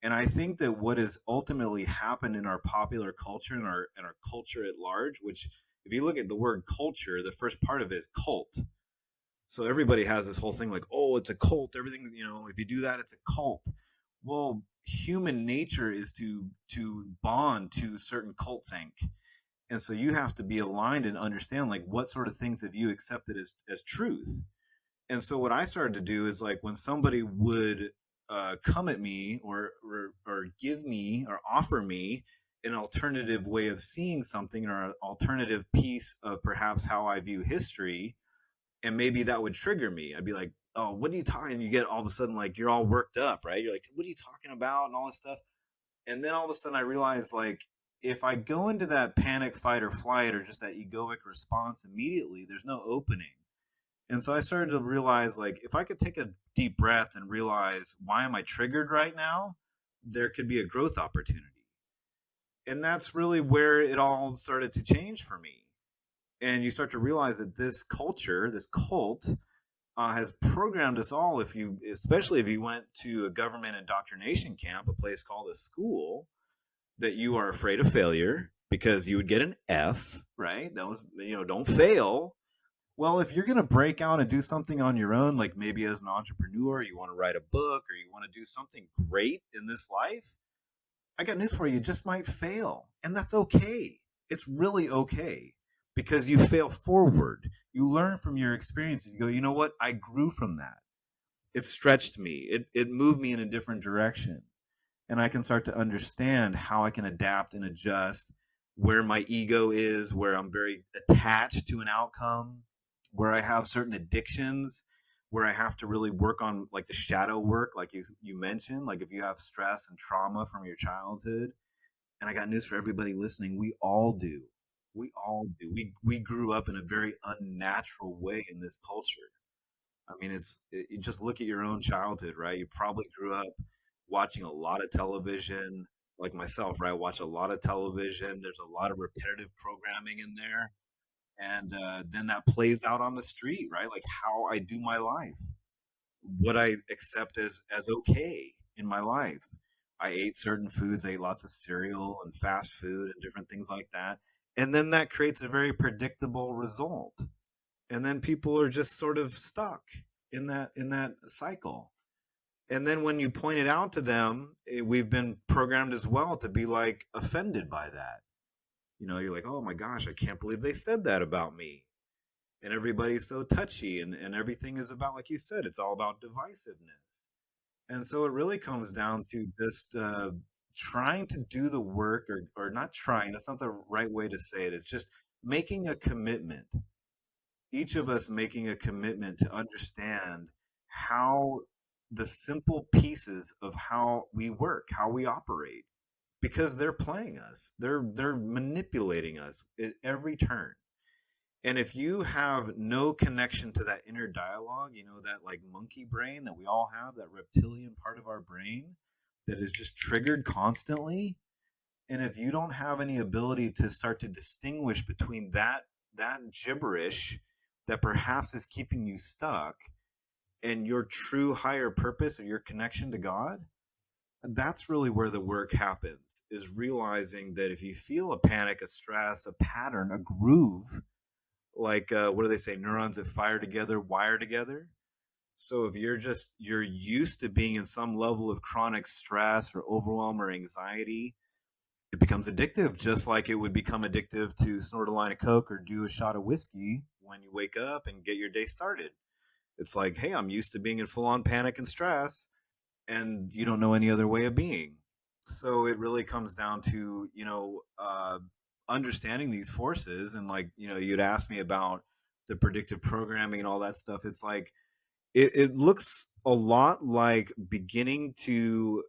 And I think that what has ultimately happened in our popular culture and our culture at large, which if you look at the word culture, the first part of it is cult. So everybody has this whole thing like, oh, it's a cult. Everything's, if you do that, it's a cult. Well, human nature is to bond to certain cult think. And so you have to be aligned and understand like what sort of things have you accepted as truth. And so what I started to do is like when somebody would come at me or give me or offer me an alternative way of seeing something or an alternative piece of perhaps how I view history, and maybe that would trigger me. I'd be like, "Oh, what are you talking?" You get all of a sudden like you're all worked up, right? You're like, "What are you talking about?" and all this stuff. And then all of a sudden I realized like if I go into that panic, fight, or flight, or just that egoic response immediately, there's no opening. And so I started to realize like if I could take a deep breath and realize why am I triggered right now, there could be a growth opportunity. And that's really where it all started to change for me. And you start to realize that this culture, this cult, has programmed us all. If you, especially if you went to a government indoctrination camp, a place called a school, that you are afraid of failure because you would get an F, right? That was, don't fail. Well, if you're going to break out and do something on your own, like maybe as an entrepreneur, you want to write a book or you want to do something great in this life, I got news for you. You just might fail. And that's okay. It's really okay because you fail forward. You learn from your experiences. You go, you know what? I grew from that. It stretched me, it moved me in a different direction. And I can start to understand how I can adapt and adjust where my ego is, where I'm very attached to an outcome, where I have certain addictions, where I have to really work on like the shadow work, like you mentioned, like if you have stress and trauma from your childhood. And I got news for everybody listening: we all do. We all do. We grew up in a very unnatural way in this culture. I mean, you just look at your own childhood, right? You probably grew up watching a lot of television, like myself, right? I watch a lot of television. There's a lot of repetitive programming in there, and then that plays out on the street, right? Like how I do my life, what I accept as okay in my life. I ate certain foods, I ate lots of cereal and fast food and different things like that. And then that creates a very predictable result. And then people are just sort of stuck in that cycle. And then when you point it out to them, we've been programmed as well to be like offended by that. You're like, oh my gosh, I can't believe they said that about me. And everybody's so touchy, and everything is about, like you said, it's all about divisiveness. And so it really comes down to just trying to do the work, or not trying, that's not the right way to say it. It's just making a commitment, each of us making a commitment to understand how the simple pieces of how we work, how we operate, because they're playing us. They're manipulating us at every turn. And if you have no connection to that inner dialogue, that like monkey brain that we all have, that reptilian part of our brain that is just triggered constantly, and if you don't have any ability to start to distinguish between that gibberish that perhaps is keeping you stuck and your true higher purpose or your connection to God, that's really where the work happens, is realizing that if you feel a panic, a stress, a pattern, a groove, like what do they say, neurons that fire together wire together. So if you're used to being in some level of chronic stress or overwhelm or anxiety, it becomes addictive, just like it would become addictive to snort a line of coke or do a shot of whiskey when you wake up and get your day started. It's like, hey, I'm used to being in full on panic and stress, and you don't know any other way of being. So it really comes down to, understanding these forces. And like, you'd ask me about the predictive programming and all that stuff. It's like, it looks a lot like beginning to,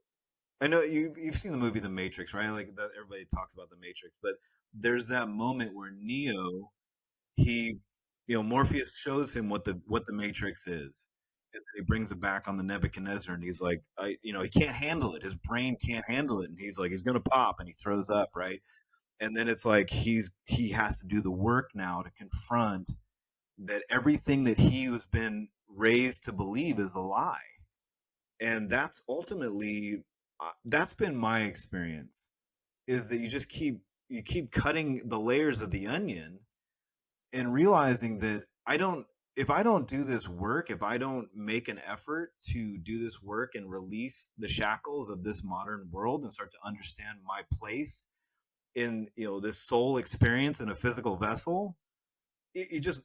I know you've seen the movie The Matrix, right? Like that, everybody talks about The Matrix, but there's that moment where Neo, he, Morpheus shows him what the Matrix is, and then he brings it back on the Nebuchadnezzar, and he's like, he can't handle it. His brain can't handle it, and he's like, he's gonna pop, and he throws up, right? And then it's like he has to do the work now to confront that everything that he has been raised to believe is a lie, and that's ultimately that's been my experience, is that you keep cutting the layers of the onion and realizing that if I don't do this work, if I don't make an effort to do this work and release the shackles of this modern world and start to understand my place in, this soul experience in a physical vessel, you just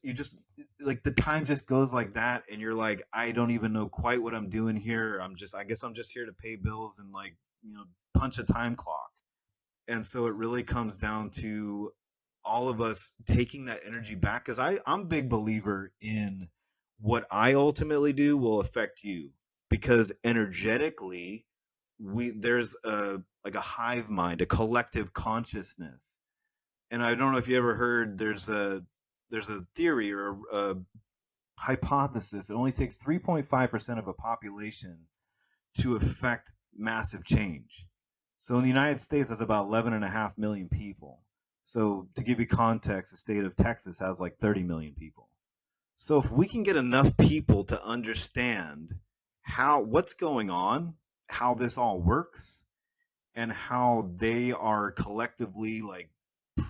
like the time just goes like that, and you're like, I don't even know quite what I'm doing here. I guess I'm just here to pay bills and like, punch a time clock. And so it really comes down to all of us taking that energy back, because I'm a big believer in what I ultimately do will affect you, because energetically there's like a hive mind, a collective consciousness. And I don't know if you ever heard, there's a theory or a hypothesis. It only takes 3.5% of a population to affect massive change. So in the United States, that's about 11.5 million people. So to give you context, the state of Texas has like 30 million people. So if we can get enough people to understand what's going on, how this all works, and how they are collectively like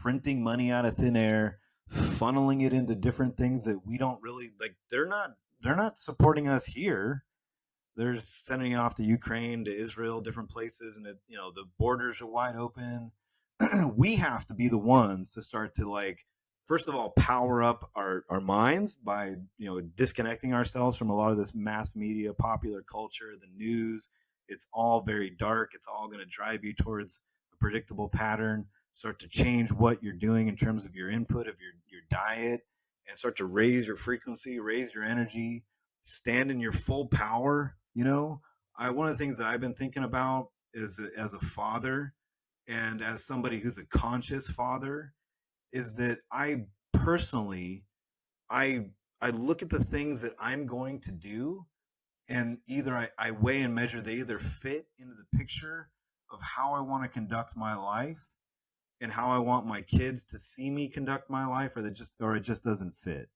printing money out of thin air, funneling it into different things that we don't really like. They're not supporting us here. They're sending it off to Ukraine, to Israel, different places, and the borders are wide open. We have to be the ones to start to, like, first of all, power up our minds by disconnecting ourselves from a lot of this mass media, popular culture, the news. It's all very dark. It's all going to drive you towards a predictable pattern. Start to change what you're doing in terms of your input of your diet, and start to raise your frequency, raise your energy, stand in your full power. One of the things that I've been thinking about is, as a father and as somebody who's a conscious father, is that I personally, I I look at the things that I'm going to do, and either I weigh and measure, they either fit into the picture of how I want to conduct my life and how I want my kids to see me conduct my life, or it just doesn't fit.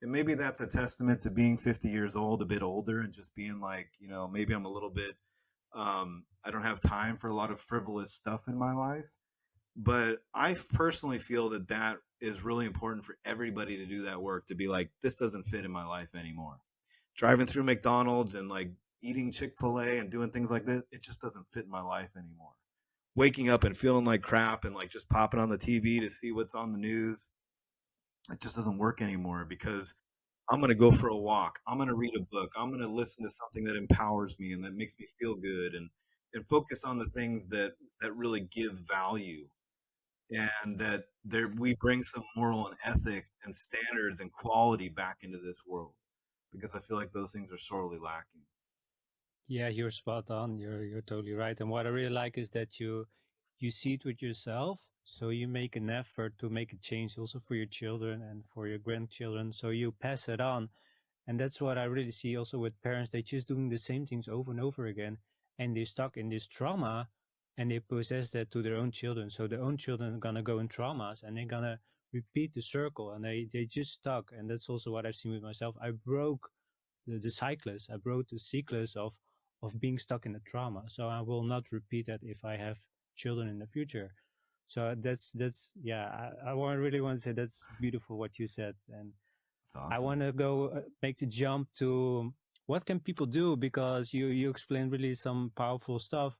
And maybe that's a testament to being 50 years old, a bit older, and just being like, maybe I'm a little bit I don't have time for a lot of frivolous stuff in my life. But I personally feel that that is really important for everybody to do that work, to be like, this doesn't fit in my life anymore. Driving through McDonald's and like eating Chick-fil-A and doing things like this, it just doesn't fit in my life anymore. Waking up and feeling like crap and like just popping on the TV to see what's on the news, it just doesn't work anymore because I'm going to go for a walk. I'm going to read a book. I'm going to listen to something that empowers me and that makes me feel good, and focus on the things that really give value, and that there we bring some moral and ethics and standards and quality back into this world, because I feel like those things are sorely lacking. Yeah, you're spot on. You're totally right. And what I really like is that you see it with yourself, so you make an effort to make a change also for your children and for your grandchildren. So you pass it on. And that's what I really see also with parents. They just doing the same things over and over again, and they're stuck in this trauma, and they possess that to their own children. So their own children are gonna go in traumas, and they're gonna repeat the circle, and they just stuck. And that's also what I've seen with myself. I broke the cyclist. I broke the cyclist of being stuck in the trauma. So I will not repeat that if I have children in the future. So that's yeah. Really want to say that's beautiful what you said, and It's I awesome. want to go make the jump to what can people do, because you explained really some powerful stuff.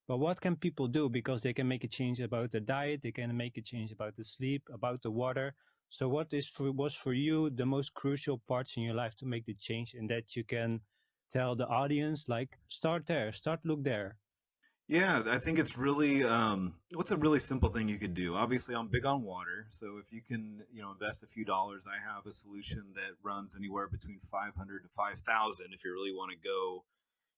But what can people do, because they can make a change about the diet, they can make a change about the sleep, about the water. So what was for you the most crucial parts in your life to make the change, and that you can tell the audience like start there, start look there. Yeah, I think it's really what's a really simple thing you could do. Obviously, I'm big on water, so if you can, invest a few dollars, I have a solution that runs anywhere between 500 to 5,000 if you really want to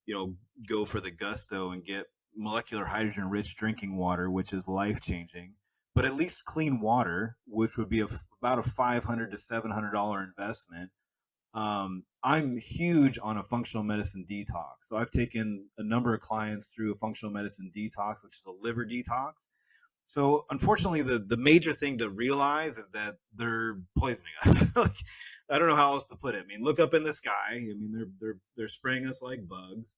you know, go for the gusto and get molecular hydrogen rich drinking water, which is life changing. But at least clean water, which would be about a $500 to $700 investment. I'm huge on a functional medicine detox. So I've taken a number of clients through a functional medicine detox, which is a liver detox. So unfortunately, the major thing to realize is that they're poisoning us. Like, I don't know how else to put it. I mean, look up in the sky. I mean, they're spraying us like bugs.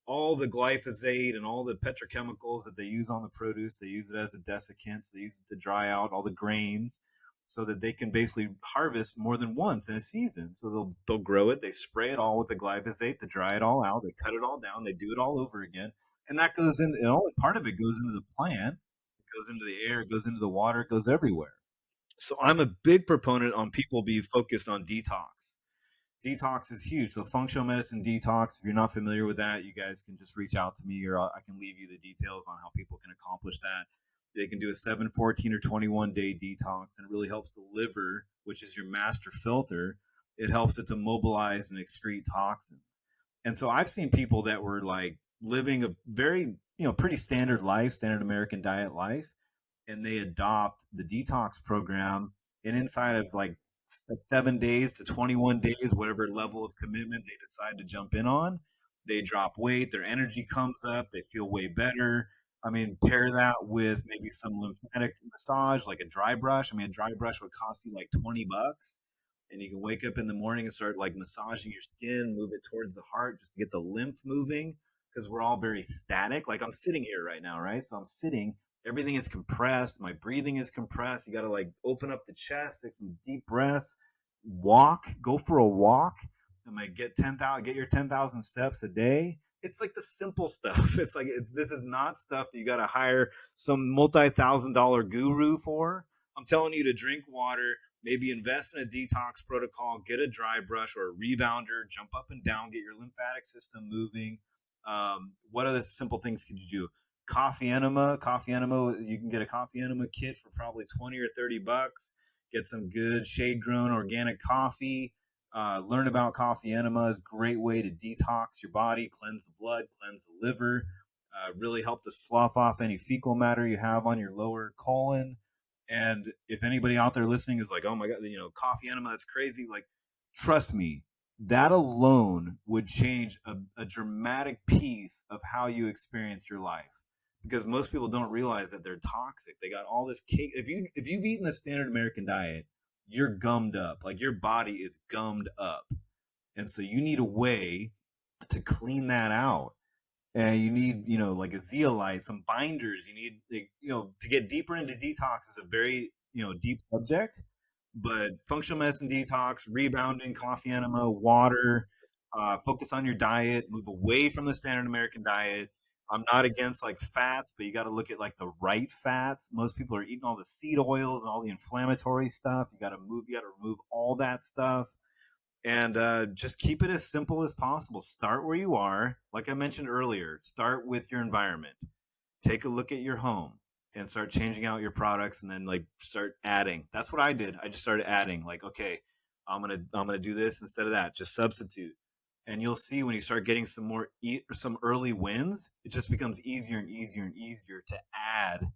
All the glyphosate and all the petrochemicals that they use on the produce, they use it as a desiccant. So they use it to dry out all the grains so that they can basically harvest more than once in a season. So they'll grow it, they spray it all with the glyphosate to dry it all out, they cut it all down, they do it all over again. And that goes in, and only part of it goes into the plant, it goes into the air, it goes into the water, it goes everywhere. So I'm a big proponent on people be focused on detox. Detox is huge. So functional medicine detox, if you're not familiar with that, you guys can just reach out to me, or I can leave you the details on how people can accomplish that. They can do a 7, 14, or 21-day detox, and it really helps the liver, which is your master filter. It helps it to mobilize and excrete toxins. And so I've seen people that were like living a very, pretty standard life, standard American diet life, and they adopt the detox program, and inside of like 7 days to 21 days, whatever level of commitment they decide to jump in on, they drop weight, their energy comes up, they feel way better. I mean, pair that with maybe some lymphatic massage, like a dry brush. I mean, a dry brush would cost you like $20, and you can wake up in the morning and start like massaging your skin, move it towards the heart just to get the lymph moving, because we're all very static. Like I'm sitting here right now, right? So I'm sitting, everything is compressed, my breathing is compressed. You got to like open up the chest, take some deep breaths, walk, go for a walk. I'm like get 10,000, get your 10,000 steps a day. It's like the simple stuff. It's like this is not stuff that you got to hire some multi-thousand-dollar guru for. I'm telling you to drink water, maybe invest in a detox protocol, get a dry brush or a rebounder, jump up and down, get your lymphatic system moving. What other simple things could you do? Coffee enema. You can get a coffee enema kit for probably 20 or $30. Get some good shade grown organic coffee. Learn about coffee enemas. Great way to detox your body, cleanse the blood, cleanse the liver. Really help to slough off any fecal matter you have on your lower colon. And if anybody out there listening is like, oh my God, coffee enema, that's crazy. Like, trust me, that alone would change a dramatic piece of how you experience your life. Because most people don't realize that they're toxic. They got all this cake. If you've eaten the standard American diet, you're gummed up. Like your body is gummed up. And so you need a way to clean that out. and you need, like a zeolite, some binders. You need, like, to get deeper into detox is a very, deep subject. But functional medicine detox, rebounding, coffee enema, water, focus on your diet, move away from the standard American diet. I'm not against like fats, but you got to look at like the right fats. Most people are eating all the seed oils and all the inflammatory stuff. You got to remove all that stuff, and just keep it as simple as possible. Start where you are. Like I mentioned earlier, start with your environment. Take a look at your home and start changing out your products, and then like start adding. That's what I did. I just started adding, like, okay, I'm gonna do this instead of that. Just substitute. And you'll see when you start getting some early wins, it just becomes easier and easier and easier to add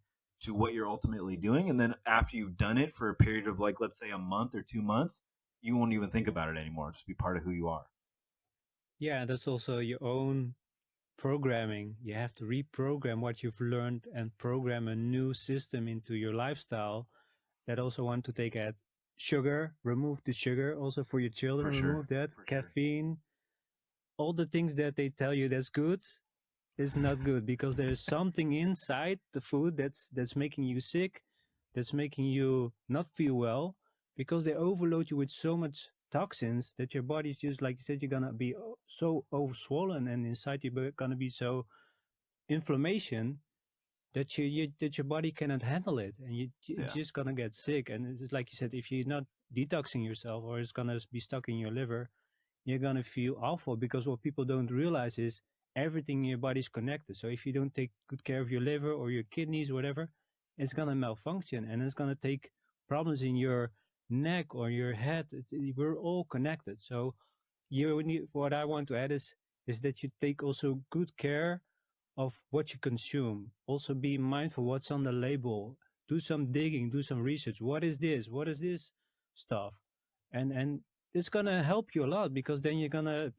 to what you're ultimately doing. And then after you've done it for a period of, like, let's say a month or 2 months, you won't even think about it anymore. Just be part of who you are. Yeah, that's also your own programming. You have to reprogram what you've learned and program a new system into your lifestyle that also want to take at sugar, remove the sugar. Also for your children, For sure. remove that caffeine, all the things that they tell you that's good is not good because there's something inside the food that's making you sick, that's making you not feel well because they overload you with so much toxins that your body's just like you said you're gonna be so overswollen and inside you're gonna be so inflammation that that your body cannot handle it and you're Yeah. just gonna get sick and it's like you said if you're not detoxing yourself or it's gonna be stuck in your liver you're gonna feel awful because what people don't realize is everything in your body is connected. So if you don't take good care of your liver or your kidneys, whatever, it's gonna malfunction and it's gonna take problems in your neck or your head. We're all connected. So you need, what I want to add is that you take also good care of what you consume. Also be mindful what's on the label. Do some digging, do some research. What is this? What is this stuff? And it's gonna help you a lot because then you're gonna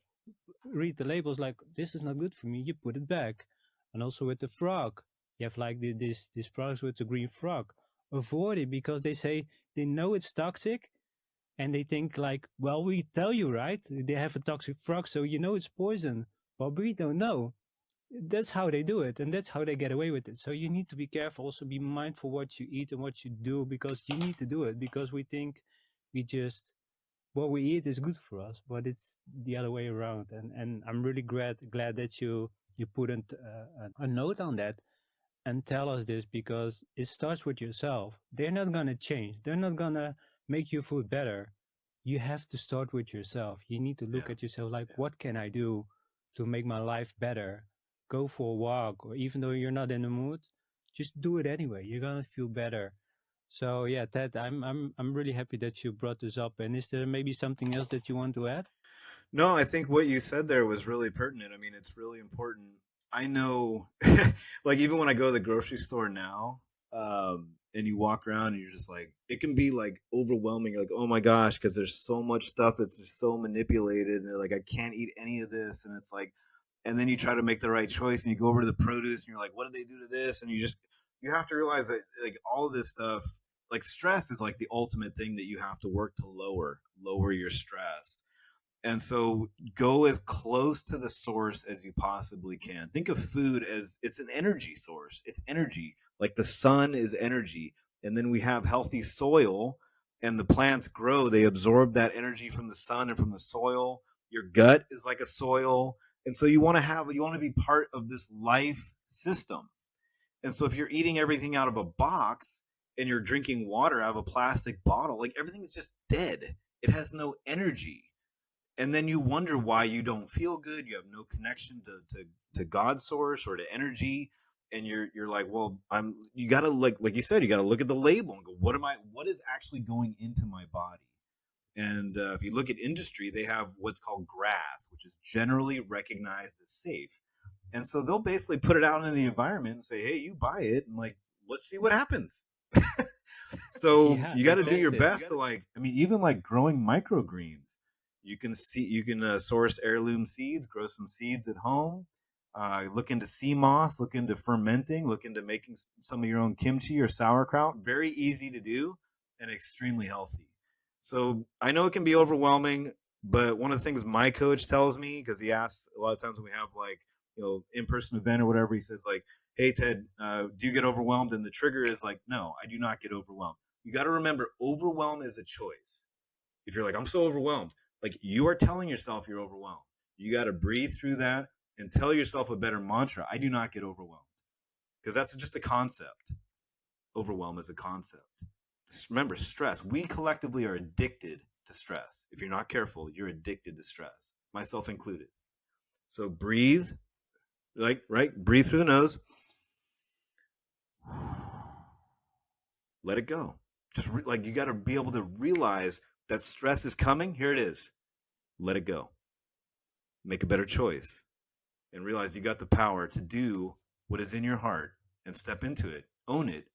read the labels like this is not good for me. You put it back. And also with the frog, you have like this products with the green frog. Avoid it because they say they know it's toxic and they think like, well, we tell you right, they have a toxic frog, so you know it's poison, but we don't know. That's how they do it and that's how they get away with it. So you need to be careful, also be mindful what you eat and what you do because you need to do it because we think we just what we eat is good for us, but it's the other way around. And I'm really glad that you put a note on that and tell us this because it starts with yourself. They're not gonna change. They're not gonna make your food better. You have to start with yourself. You need to look Yeah. at yourself like, what can I do to make my life better? Go for a walk, or even though you're not in the mood, just do it anyway. You're gonna feel better. So yeah, Ted, I'm really happy that you brought this up. And is there maybe something else that you want to add? No, I think what you said there was really pertinent. I mean, it's really important. I know, like, even when I go to the grocery store now, and you walk around and you're just like, it can be like overwhelming. You're like, oh my gosh, because there's so much stuff that's just so manipulated. And they're like, I can't eat any of this. And it's like, and then you try to make the right choice and you go over to the produce and you're like, what did they do to this? And you have to realize that, like, all of this stuff, like, stress is like the ultimate thing that you have to work to lower your stress. And so go as close to the source as you possibly can. Think of food as it's an energy source. It's energy. Like the sun is energy. And then we have healthy soil and the plants grow. They absorb that energy from the sun and from the soil. Your gut is like a soil. And so you want to be part of this life system. And so if you're eating everything out of a box and you're drinking water out of a plastic bottle, like, everything is just dead. It has no energy, and then you wonder why you don't feel good. You have no connection to God source or to energy, and you're like, well, you gotta, like you said, you gotta look at the label and go, what is actually going into my body? And if you look at industry, they have what's called grass, which is generally recognized as safe, and so they'll basically put it out in the environment and say, hey, you buy it, and, like, let's see what happens. So Yeah, you got and to do test your it. best to, like, I mean, even like growing microgreens. You can source heirloom seeds, grow some seeds at home. Look into sea moss, look into fermenting, look into making some of your own kimchi or sauerkraut. Very easy to do and extremely healthy. So I know it can be overwhelming, but one of the things my coach tells me, because he asks a lot of times when we have, like, in-person event or whatever, he says like, "Hey Ted, do you get overwhelmed?" And the trigger is like, "No, I do not get overwhelmed." You got to remember, overwhelm is a choice. If you're like, "I'm so overwhelmed," like you are telling yourself you're overwhelmed. You got to breathe through that and tell yourself a better mantra. I do not get overwhelmed, because that's just a concept. Overwhelm is a concept. Just remember, stress. We collectively are addicted to stress. If you're not careful, you're addicted to stress, myself included. So breathe, like, right? Breathe through the nose. Let it go. Just like you got to be able to realize that stress is coming. Here it is. Let it go. Make a better choice and realize you got the power to do what is in your heart and step into it. Own it.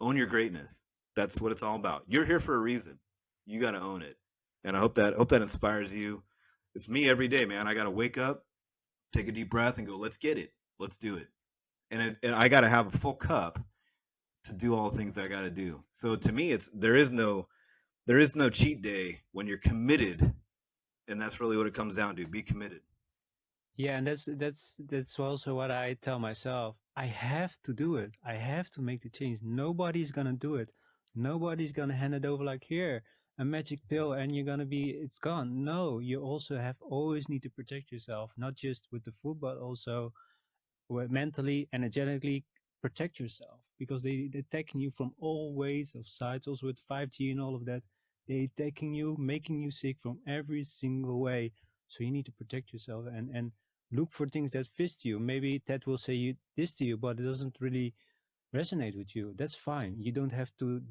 Own your greatness. That's what it's all about. You're here for a reason. You got to own it. And I hope that inspires you. It's me every day, man. I got to wake up, take a deep breath, and go, let's get it. Let's do it. And I got to have a full cup to do all the things I got to do. So to me, it's there is no cheat day when you're committed, and that's really what it comes down to. Be committed. Yeah, and that's also what I tell myself. I have to do it. I have to make the change. Nobody's gonna do it. Nobody's gonna hand it over like here, a magic pill, and you're gonna be it's gone. No, you also have always need to protect yourself, not just with the food, but also mentally, energetically protect yourself because they're taking you from all ways of sides. Also with 5G and all of that, they taking you, making you sick from every single way. So you need to protect yourself and look for things that fit you. Maybe Ted will say this to you, but it doesn't really resonate with you. That's fine. You don't have to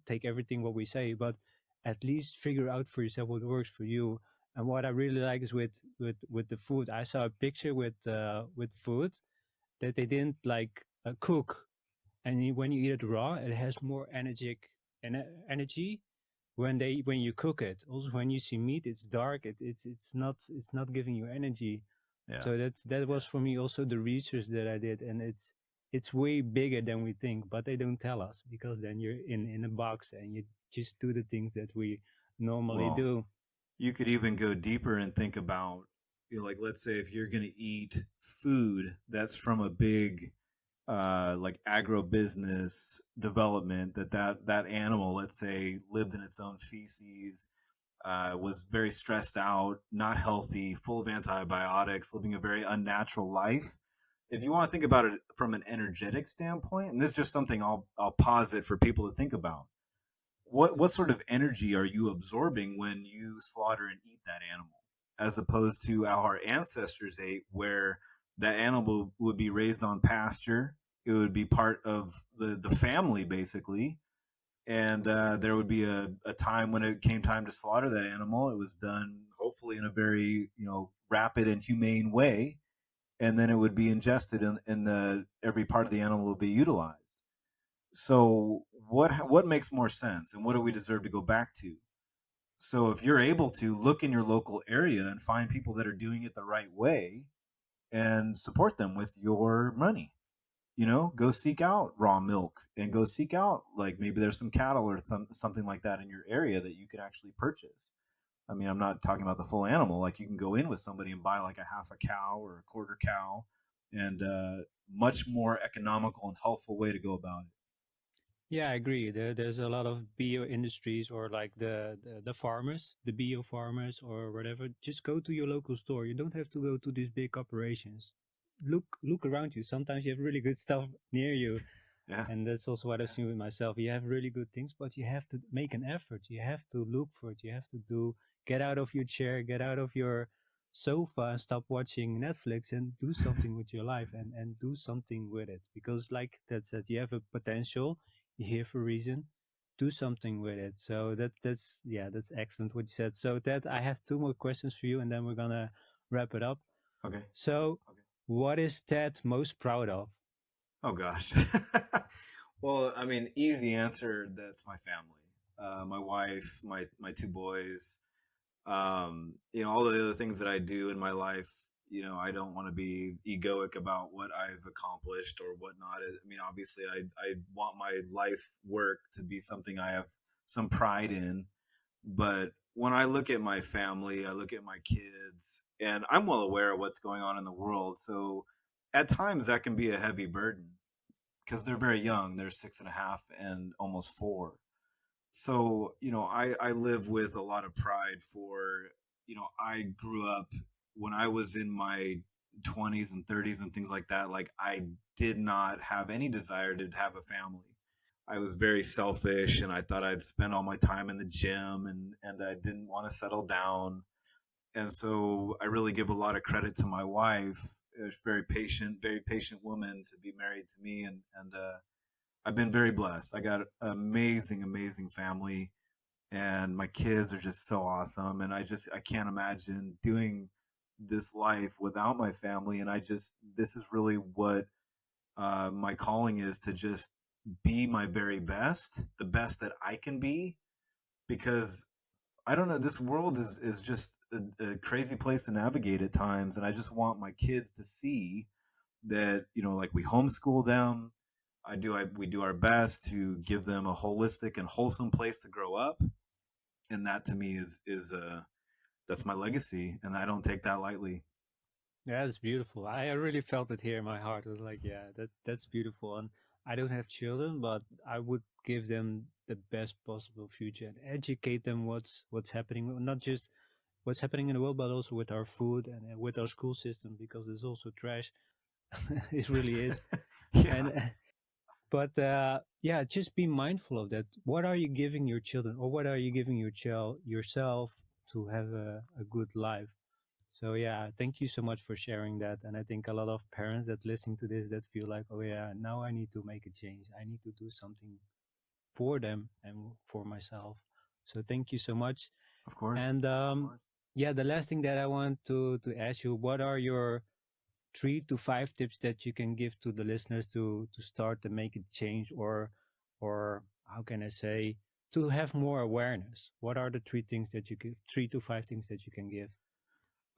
take everything what we say, but at least figure out for yourself what works for you. And what I really like is with the food. I saw a picture with food that they didn't like cook, and when you eat it raw, it has more energy when you cook it. Also, when you see meat, it's dark. It's not giving you energy. Yeah. So that was for me also the research that I did, and it's way bigger than we think, but they don't tell us because then you're in a box and you just do the things that we normally Well, do. you could even go deeper and think about, like, let's say if you're going to eat food that's from a big like agribusiness development, that animal, let's say, lived in its own feces, was very stressed out, not healthy, full of antibiotics, living a very unnatural life. If you want to think about it from an energetic standpoint, and this is just something I'll posit for people to think about, what sort of energy are you absorbing when you slaughter and eat that animal, as opposed to how our ancestors ate, where that animal would be raised on pasture, it would be part of the family basically, and there would be a time when it came time to slaughter that animal. It was done hopefully in a very rapid and humane way, and then it would be ingested, and every part of the animal would be utilized. So what makes more sense, and what do we deserve to go back to? So if you're able to look in your local area and find people that are doing it the right way and support them with your money, go seek out raw milk and go seek out, like, maybe there's some cattle or something like that in your area that you can actually purchase. I mean, I'm not talking about the full animal. Like, you can go in with somebody and buy like a half a cow or a quarter cow, and much more economical and helpful way to go about it. Yeah, I agree. There's a lot of bio industries or like the farmers, the bio farmers or whatever. Just go to your local store. You don't have to go to these big corporations. Look around you. Sometimes you have really good stuff near you. Yeah. And that's also what I've seen with myself. You have really good things, but you have to make an effort. You have to look for it. You have to get out of your chair, get out of your sofa and stop watching Netflix and do something with your life and do something with it. Because like that said, you have a potential, you're here for a reason. Do something with it. So that's excellent what you said. So Ted, I have two more questions for you and then we're gonna wrap it up. Okay. So what is Ted most proud of? Oh gosh. Well, I mean, easy answer. That's my family, my wife, my two boys. All the other things that I do in my life. I don't want to be egoic about what I've accomplished or whatnot. I mean, obviously, I want my life work to be something I have some pride in. But when I look at my family, I look at my kids, and I'm well aware of what's going on in the world. So at times that can be a heavy burden because they're very young. They're 6.5 and almost 4. So, I live with a lot of pride for, I grew up when I was in my 20s and 30s and things like that. Like, I did not have any desire to have a family. I was very selfish and I thought I'd spend all my time in the gym and I didn't want to settle down. And so I really give a lot of credit to my wife, a very patient woman to be married to me. And I've been very blessed. I got an amazing, amazing family and my kids are just so awesome. And I can't imagine doing this life without my family. And this is really what my calling is, to just be my very best, the best that I can be, because I don't know, this world is just a crazy place to navigate at times, and I just want my kids to see that, like, we homeschool them. We do our best to give them a holistic and wholesome place to grow up, and that to me is that's my legacy, and I don't take that lightly. Yeah, that's beautiful. I really felt it here in my heart. I was like, yeah, that's beautiful. And I don't have children, but I would give them the best possible future and educate them what's happening, not just what's happening in the world, but also with our food and with our school system, because it's also trash. It really is. Yeah, And but yeah, just be mindful of that. What are you giving your children, or what are you giving your child yourself to have a good life? So yeah, thank you so much for sharing that. And I think a lot of parents that listen to this that feel like, oh yeah, now I need to make a change. I need to do something for them and for myself. So thank you so much. of course, And of course. yeah, the last thing that I want to ask you, what are your 3 to 5 tips that you can give to the listeners to start to make a change, or how can I say, to have more awareness? What are the 3 things that you give, 3 to 5 things that you can give?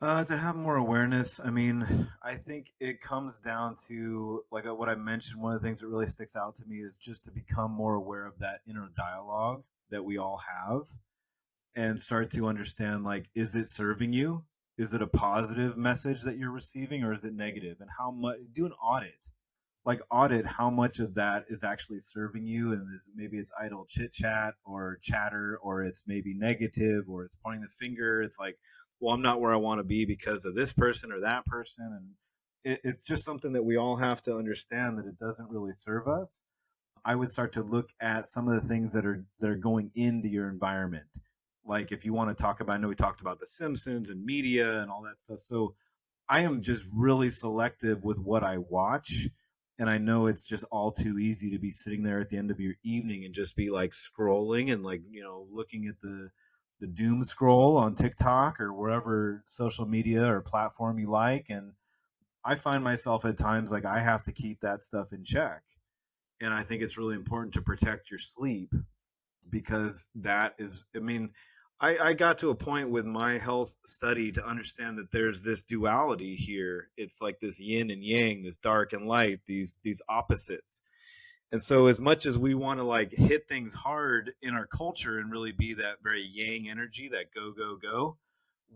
To have more awareness, I mean, I think it comes down to, like, what I mentioned. One of the things that really sticks out to me is just to become more aware of that inner dialogue that we all have, and start to understand, like, is it serving you? Is it a positive message that you're receiving, or is it negative? And how much? Do an audit, like, audit how much of that is actually serving you, and maybe it's idle chit chat or chatter, or it's maybe negative, or it's pointing the finger. It's like, well, I'm not where I want to be because of this person or that person. And it's just something that we all have to understand, that it doesn't really serve us. I would start to look at some of the things that are going into your environment. Like, if you want to talk about, I know we talked about the Simpsons and media and all that stuff. So I am just really selective with what I watch. And I know it's just all too easy to be sitting there at the end of your evening and just be like scrolling and, like, looking at the doom scroll on TikTok or wherever social media or platform you like. And I find myself at times like I have to keep that stuff in check. And I think it's really important to protect your sleep, because that is, I mean, I got to a point with my health study to understand that there's this duality here. It's like this yin and yang, this dark and light, these opposites. And so, as much as we want to, like, hit things hard in our culture and really be that very yang energy, that go go go,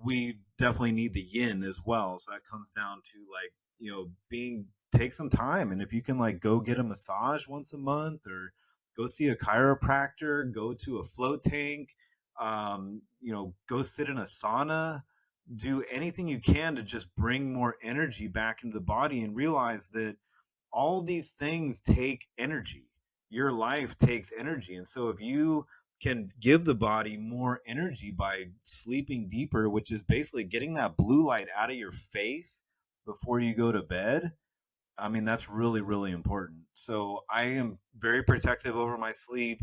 we definitely need the yin as well. So that comes down to, like, being, take some time, and if you can, like, go get a massage once a month, or go see a chiropractor, go to a float tank, go sit in a sauna, do anything you can to just bring more energy back into the body, and realize that all these things take energy. Your life takes energy. And so if you can give the body more energy by sleeping deeper, which is basically getting that blue light out of your face before you go to bed, I mean, that's really, really important. So I am very protective over my sleep.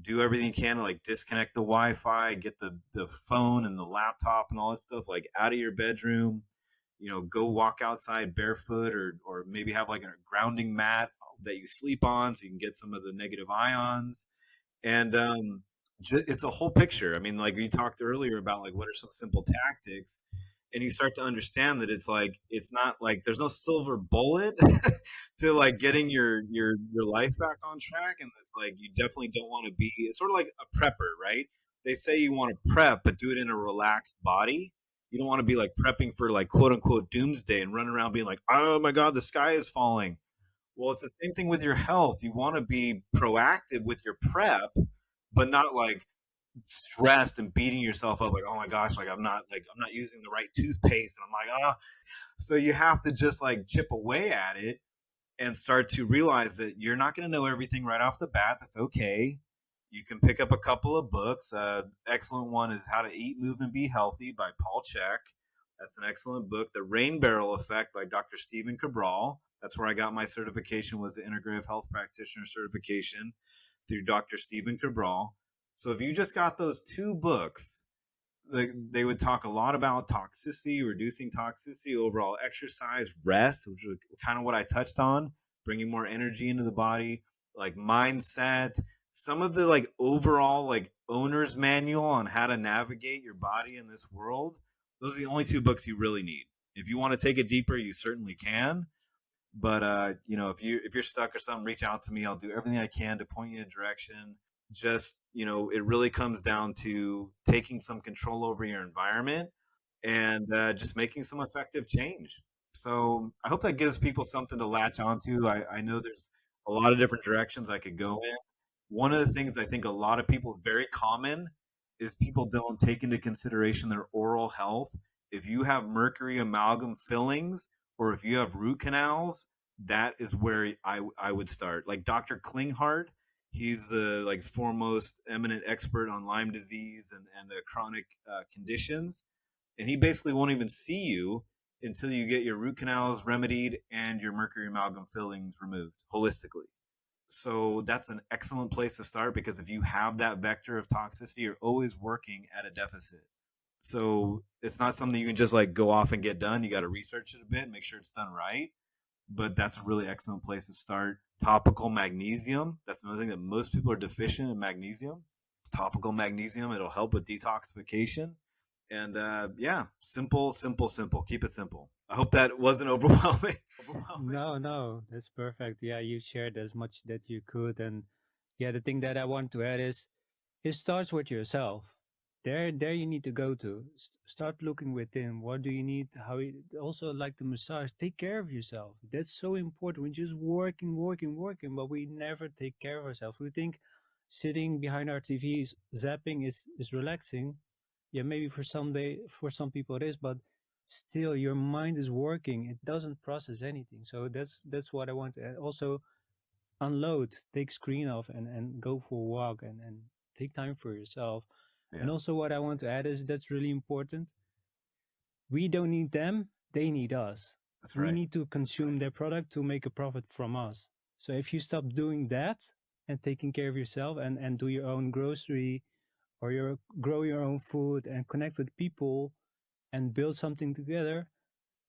Do everything you can to, like, disconnect the Wi-Fi, get the phone and the laptop and all that stuff, like, out of your bedroom. Go walk outside barefoot, or maybe have, like, a grounding mat that you sleep on so you can get some of the negative ions. And it's a whole picture. I mean, like, we talked earlier about, like, what are some simple tactics, and you start to understand that it's like, it's not like there's no silver bullet to, like, getting your life back on track. And it's like, you definitely don't want to be. It's sort of like a prepper, right? they say you want to prep, but do it in a relaxed body. You don't want to be like prepping for like quote unquote doomsday and run around being like, oh my God, the sky is falling. Well, it's the same thing with your health. You want to be proactive with your prep, but not like stressed and beating yourself up like, oh my gosh, like I'm not using the right toothpaste, and I'm like, ah. So you have to just like chip away at it and start to realize that you're not going to know everything right off the bat. That's okay. You can pick up a couple of books. Excellent one is How to Eat, Move, and Be Healthy by Paul Chek. That's an excellent book. The Rain Barrel Effect by Dr. Stephen Cabral. That's where I got my certification, was the Integrative Health Practitioner certification through Dr. Stephen Cabral. So if you just got those two books, they would talk a lot about toxicity, reducing toxicity, overall exercise, rest, which is kind of what I touched on, bringing more energy into the body, like mindset, some of the like overall like owner's manual on how to navigate your body in this world. Those are the only two books you really need. If you want to take it deeper, you certainly can. But if you're stuck or something, reach out to me. I'll do everything I can to point you in a direction. Just it really comes down to taking some control over your environment and just making some effective change. So I hope that gives people something to latch onto. I know there's a lot of different directions I could go in. One of the things I think a lot of people, very common, is people don't take into consideration their oral health. If you have mercury amalgam fillings, or if you have root canals, that is where I would start. Like Dr. Klinghardt, he's the like foremost eminent expert on Lyme disease and the chronic conditions, and he basically won't even see you until you get your root canals remedied and your mercury amalgam fillings removed holistically. So that's an excellent place to start, because if you have that vector of toxicity, you're always working at a deficit. So it's not something you can just like go off and get done. You got to research it a bit, make sure it's done right. But that's a really excellent place to start. Topical magnesium. That's another thing that most people are deficient in, magnesium. Topical magnesium. It'll help with detoxification. And yeah, simple, simple, simple. Keep it simple. I hope that wasn't overwhelming. No, no, that's perfect. Yeah, you shared as much that you could, and yeah, the thing that I want to add is it starts with yourself. There you need to go to. Start looking within. What do you need? Also like the massage. Take care of yourself. That's so important. We're just working, working, working, but we never take care of ourselves. We think sitting behind our TVs zapping is relaxing. Yeah, maybe for some people it is, but still your mind is working. It doesn't process anything. So that's what I want to add. Also unload, take screen off, and go for a walk, and take time for yourself. And Yeah, also what I want to add is that's really important. We don't need them, they need us. that's We right. need to consume their product to make a profit from us. So if you stop doing that and taking care of yourself, and do your own grocery, or grow your own food and connect with people and build something together,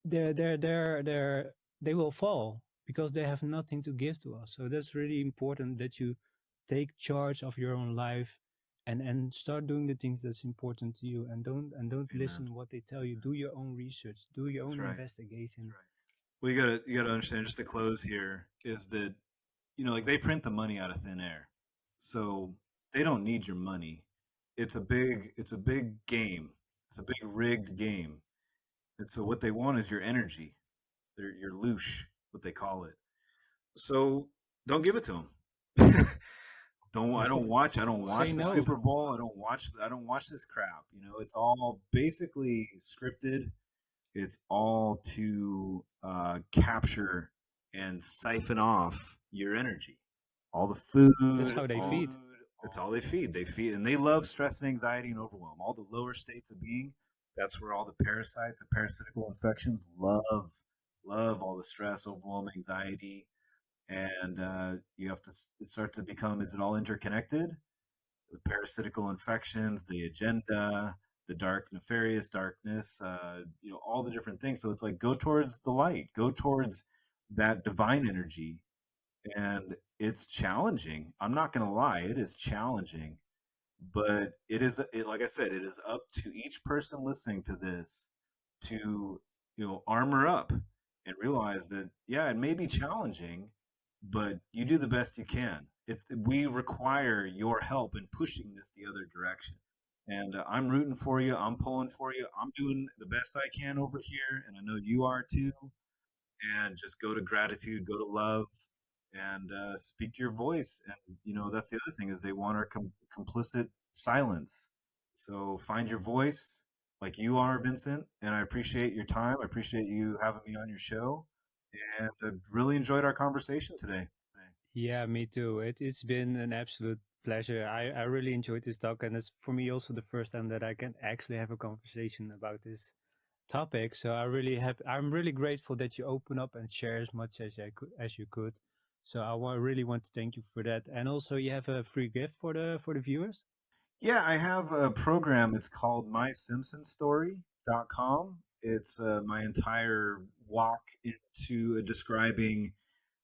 they're they will fall because they have nothing to give to us. So that's really important that you take charge of your own life, and start doing the things that's important to you, and don't Amen. listen what they tell you. Do your own research, do your That's own right. investigation. Well, you gotta understand. Just to close here is that like they print the money out of thin air, so they don't need your money. It's a big game. It's a big rigged game, and so what they want is your energy, your loosh, what they call it. So don't give it to them. don't I don't Say watch the no. Super Bowl. I don't watch this crap. It's all basically scripted. It's all to capture and siphon off your energy. All the That's food, how they all feed. it's all they feed. They feed, and they love stress and anxiety and overwhelm. All the lower states of being. That's where all the parasites and parasitical infections love all the stress, overwhelm, anxiety, and you have to start to become. Is it all interconnected? The parasitical infections, the agenda, the dark, nefarious darkness, all the different things. So it's like go towards the light, go towards that divine energy. And it's challenging. I'm not going to lie, it is challenging, but like I said, it is up to each person listening to this to, armor up and realize that, yeah, it may be challenging, but you do the best you can. We require your help in pushing this the other direction. And I'm rooting for you. I'm pulling for you. I'm doing the best I can over here, and I know you are too. And just go to gratitude, go to love, and speak your voice. And that's the other thing is they want our complicit silence. So find your voice, like you are, Vincent. And I appreciate your time. I appreciate you having me on your show, and I really enjoyed our conversation today. Yeah, me too. It's been an absolute pleasure. I really enjoyed this talk, and it's for me also the first time that I can actually have a conversation about this topic. So I'm really grateful that you open up and share as much as you could. So really want to thank you for that. And also, you have a free gift for the viewers. Yeah, I have a program. It's called mysimpsonstory.com. It's my entire walk into describing,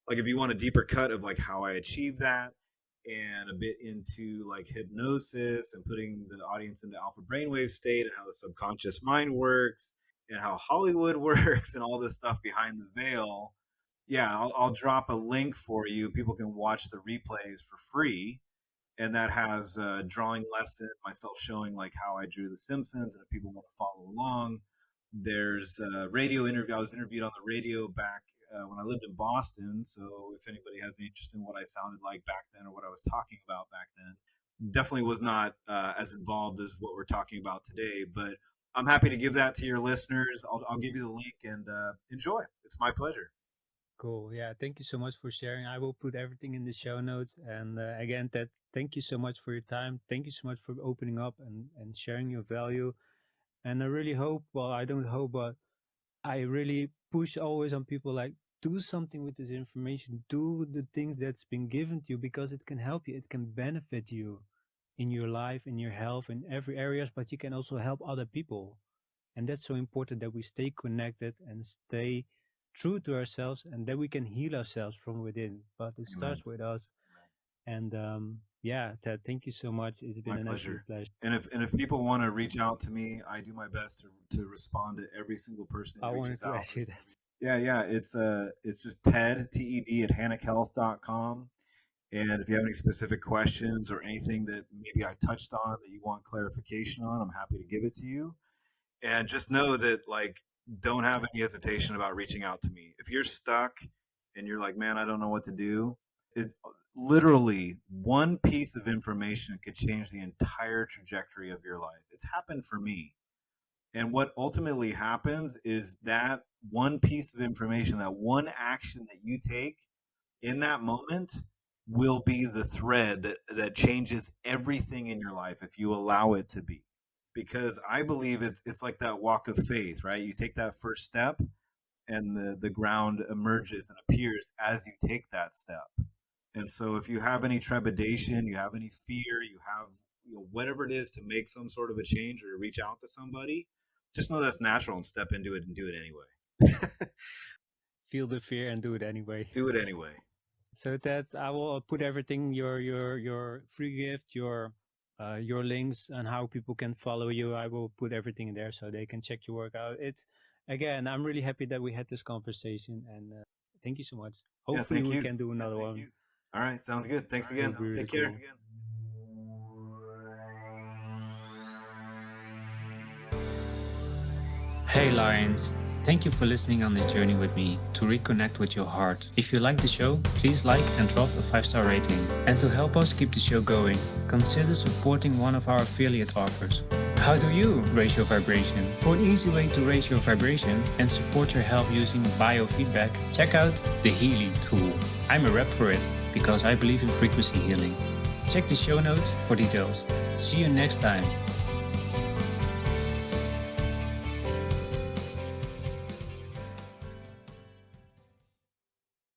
like, if you want a deeper cut of like how I achieved that, and a bit into like hypnosis and putting the audience into alpha brainwave state and how the subconscious mind works and how Hollywood works and all this stuff behind the veil. Yeah, I'll drop a link for you. People can watch the replays for free, and that has a drawing lesson, myself showing like how I drew the Simpsons, and if people want to follow along, there's a radio interview. I was interviewed on the radio back when I lived in Boston. So if anybody has any interest in what I sounded like back then or what I was talking about back then, definitely was not as involved as what we're talking about today. But I'm happy to give that to your listeners. I'll give you the link and enjoy. It's my pleasure. Cool. Yeah. Thank you so much for sharing. I will put everything in the show notes. And again, Ted, thank you so much for your time. Thank you so much for opening up and sharing your value. And I really hope, well, I don't hope, but I really push always on people like do something with this information, do the things that's been given to you because it can help you, it can benefit you in your life, in your health, in every areas, but you can also help other people. And that's so important that we stay connected and stay true to ourselves and that we can heal ourselves from within. But it Amen. starts with us. And yeah, Ted, thank you so much. It's been My an absolute pleasure. pleasure. And if people want to reach out to me, I do my best to respond to every single person I who wanted reaches to out. ask you that. Yeah, yeah. It's just Ted at hanikhealth.com. And if you have any specific questions or anything that maybe I touched on that you want clarification on, I'm happy to give it to you. And just know that, like, don't have any hesitation about reaching out to me. If you're stuck and you're like, man, I don't know what to do, it literally one piece of information could change the entire trajectory of your life. It's happened for me. And what ultimately happens is that one piece of information, that one action that you take in that moment will be the thread that changes everything in your life if you allow it to be. Because I believe it's like that walk of faith, right? You take that first step and the ground emerges and appears as you take that step. And so if you have any trepidation, you have any fear, you have whatever it is to make some sort of a change or to reach out to somebody, just know that's natural and step into it and do it anyway. Feel the fear and do it anyway. Do it anyway. So that I will put everything your free gift, your links and how people can follow you. I will put everything in there so they can check your work out. It's again, I'm really happy that we had this conversation and thank you so much. Yeah, Hopefully thank we you. can do another one. All right, sounds good. Thanks It again. would be really Take care. cool. Hey Lions, thank you for listening on this journey with me to reconnect with your heart. If you like the show, please like and drop a 5-star rating. And to help us keep the show going, consider supporting one of our affiliate offers. How do you raise your vibration? For an easy way to raise your vibration and support your health using biofeedback, check out the Healy tool. I'm a rep for it because I believe in frequency healing. Check the show notes for details. See you next time.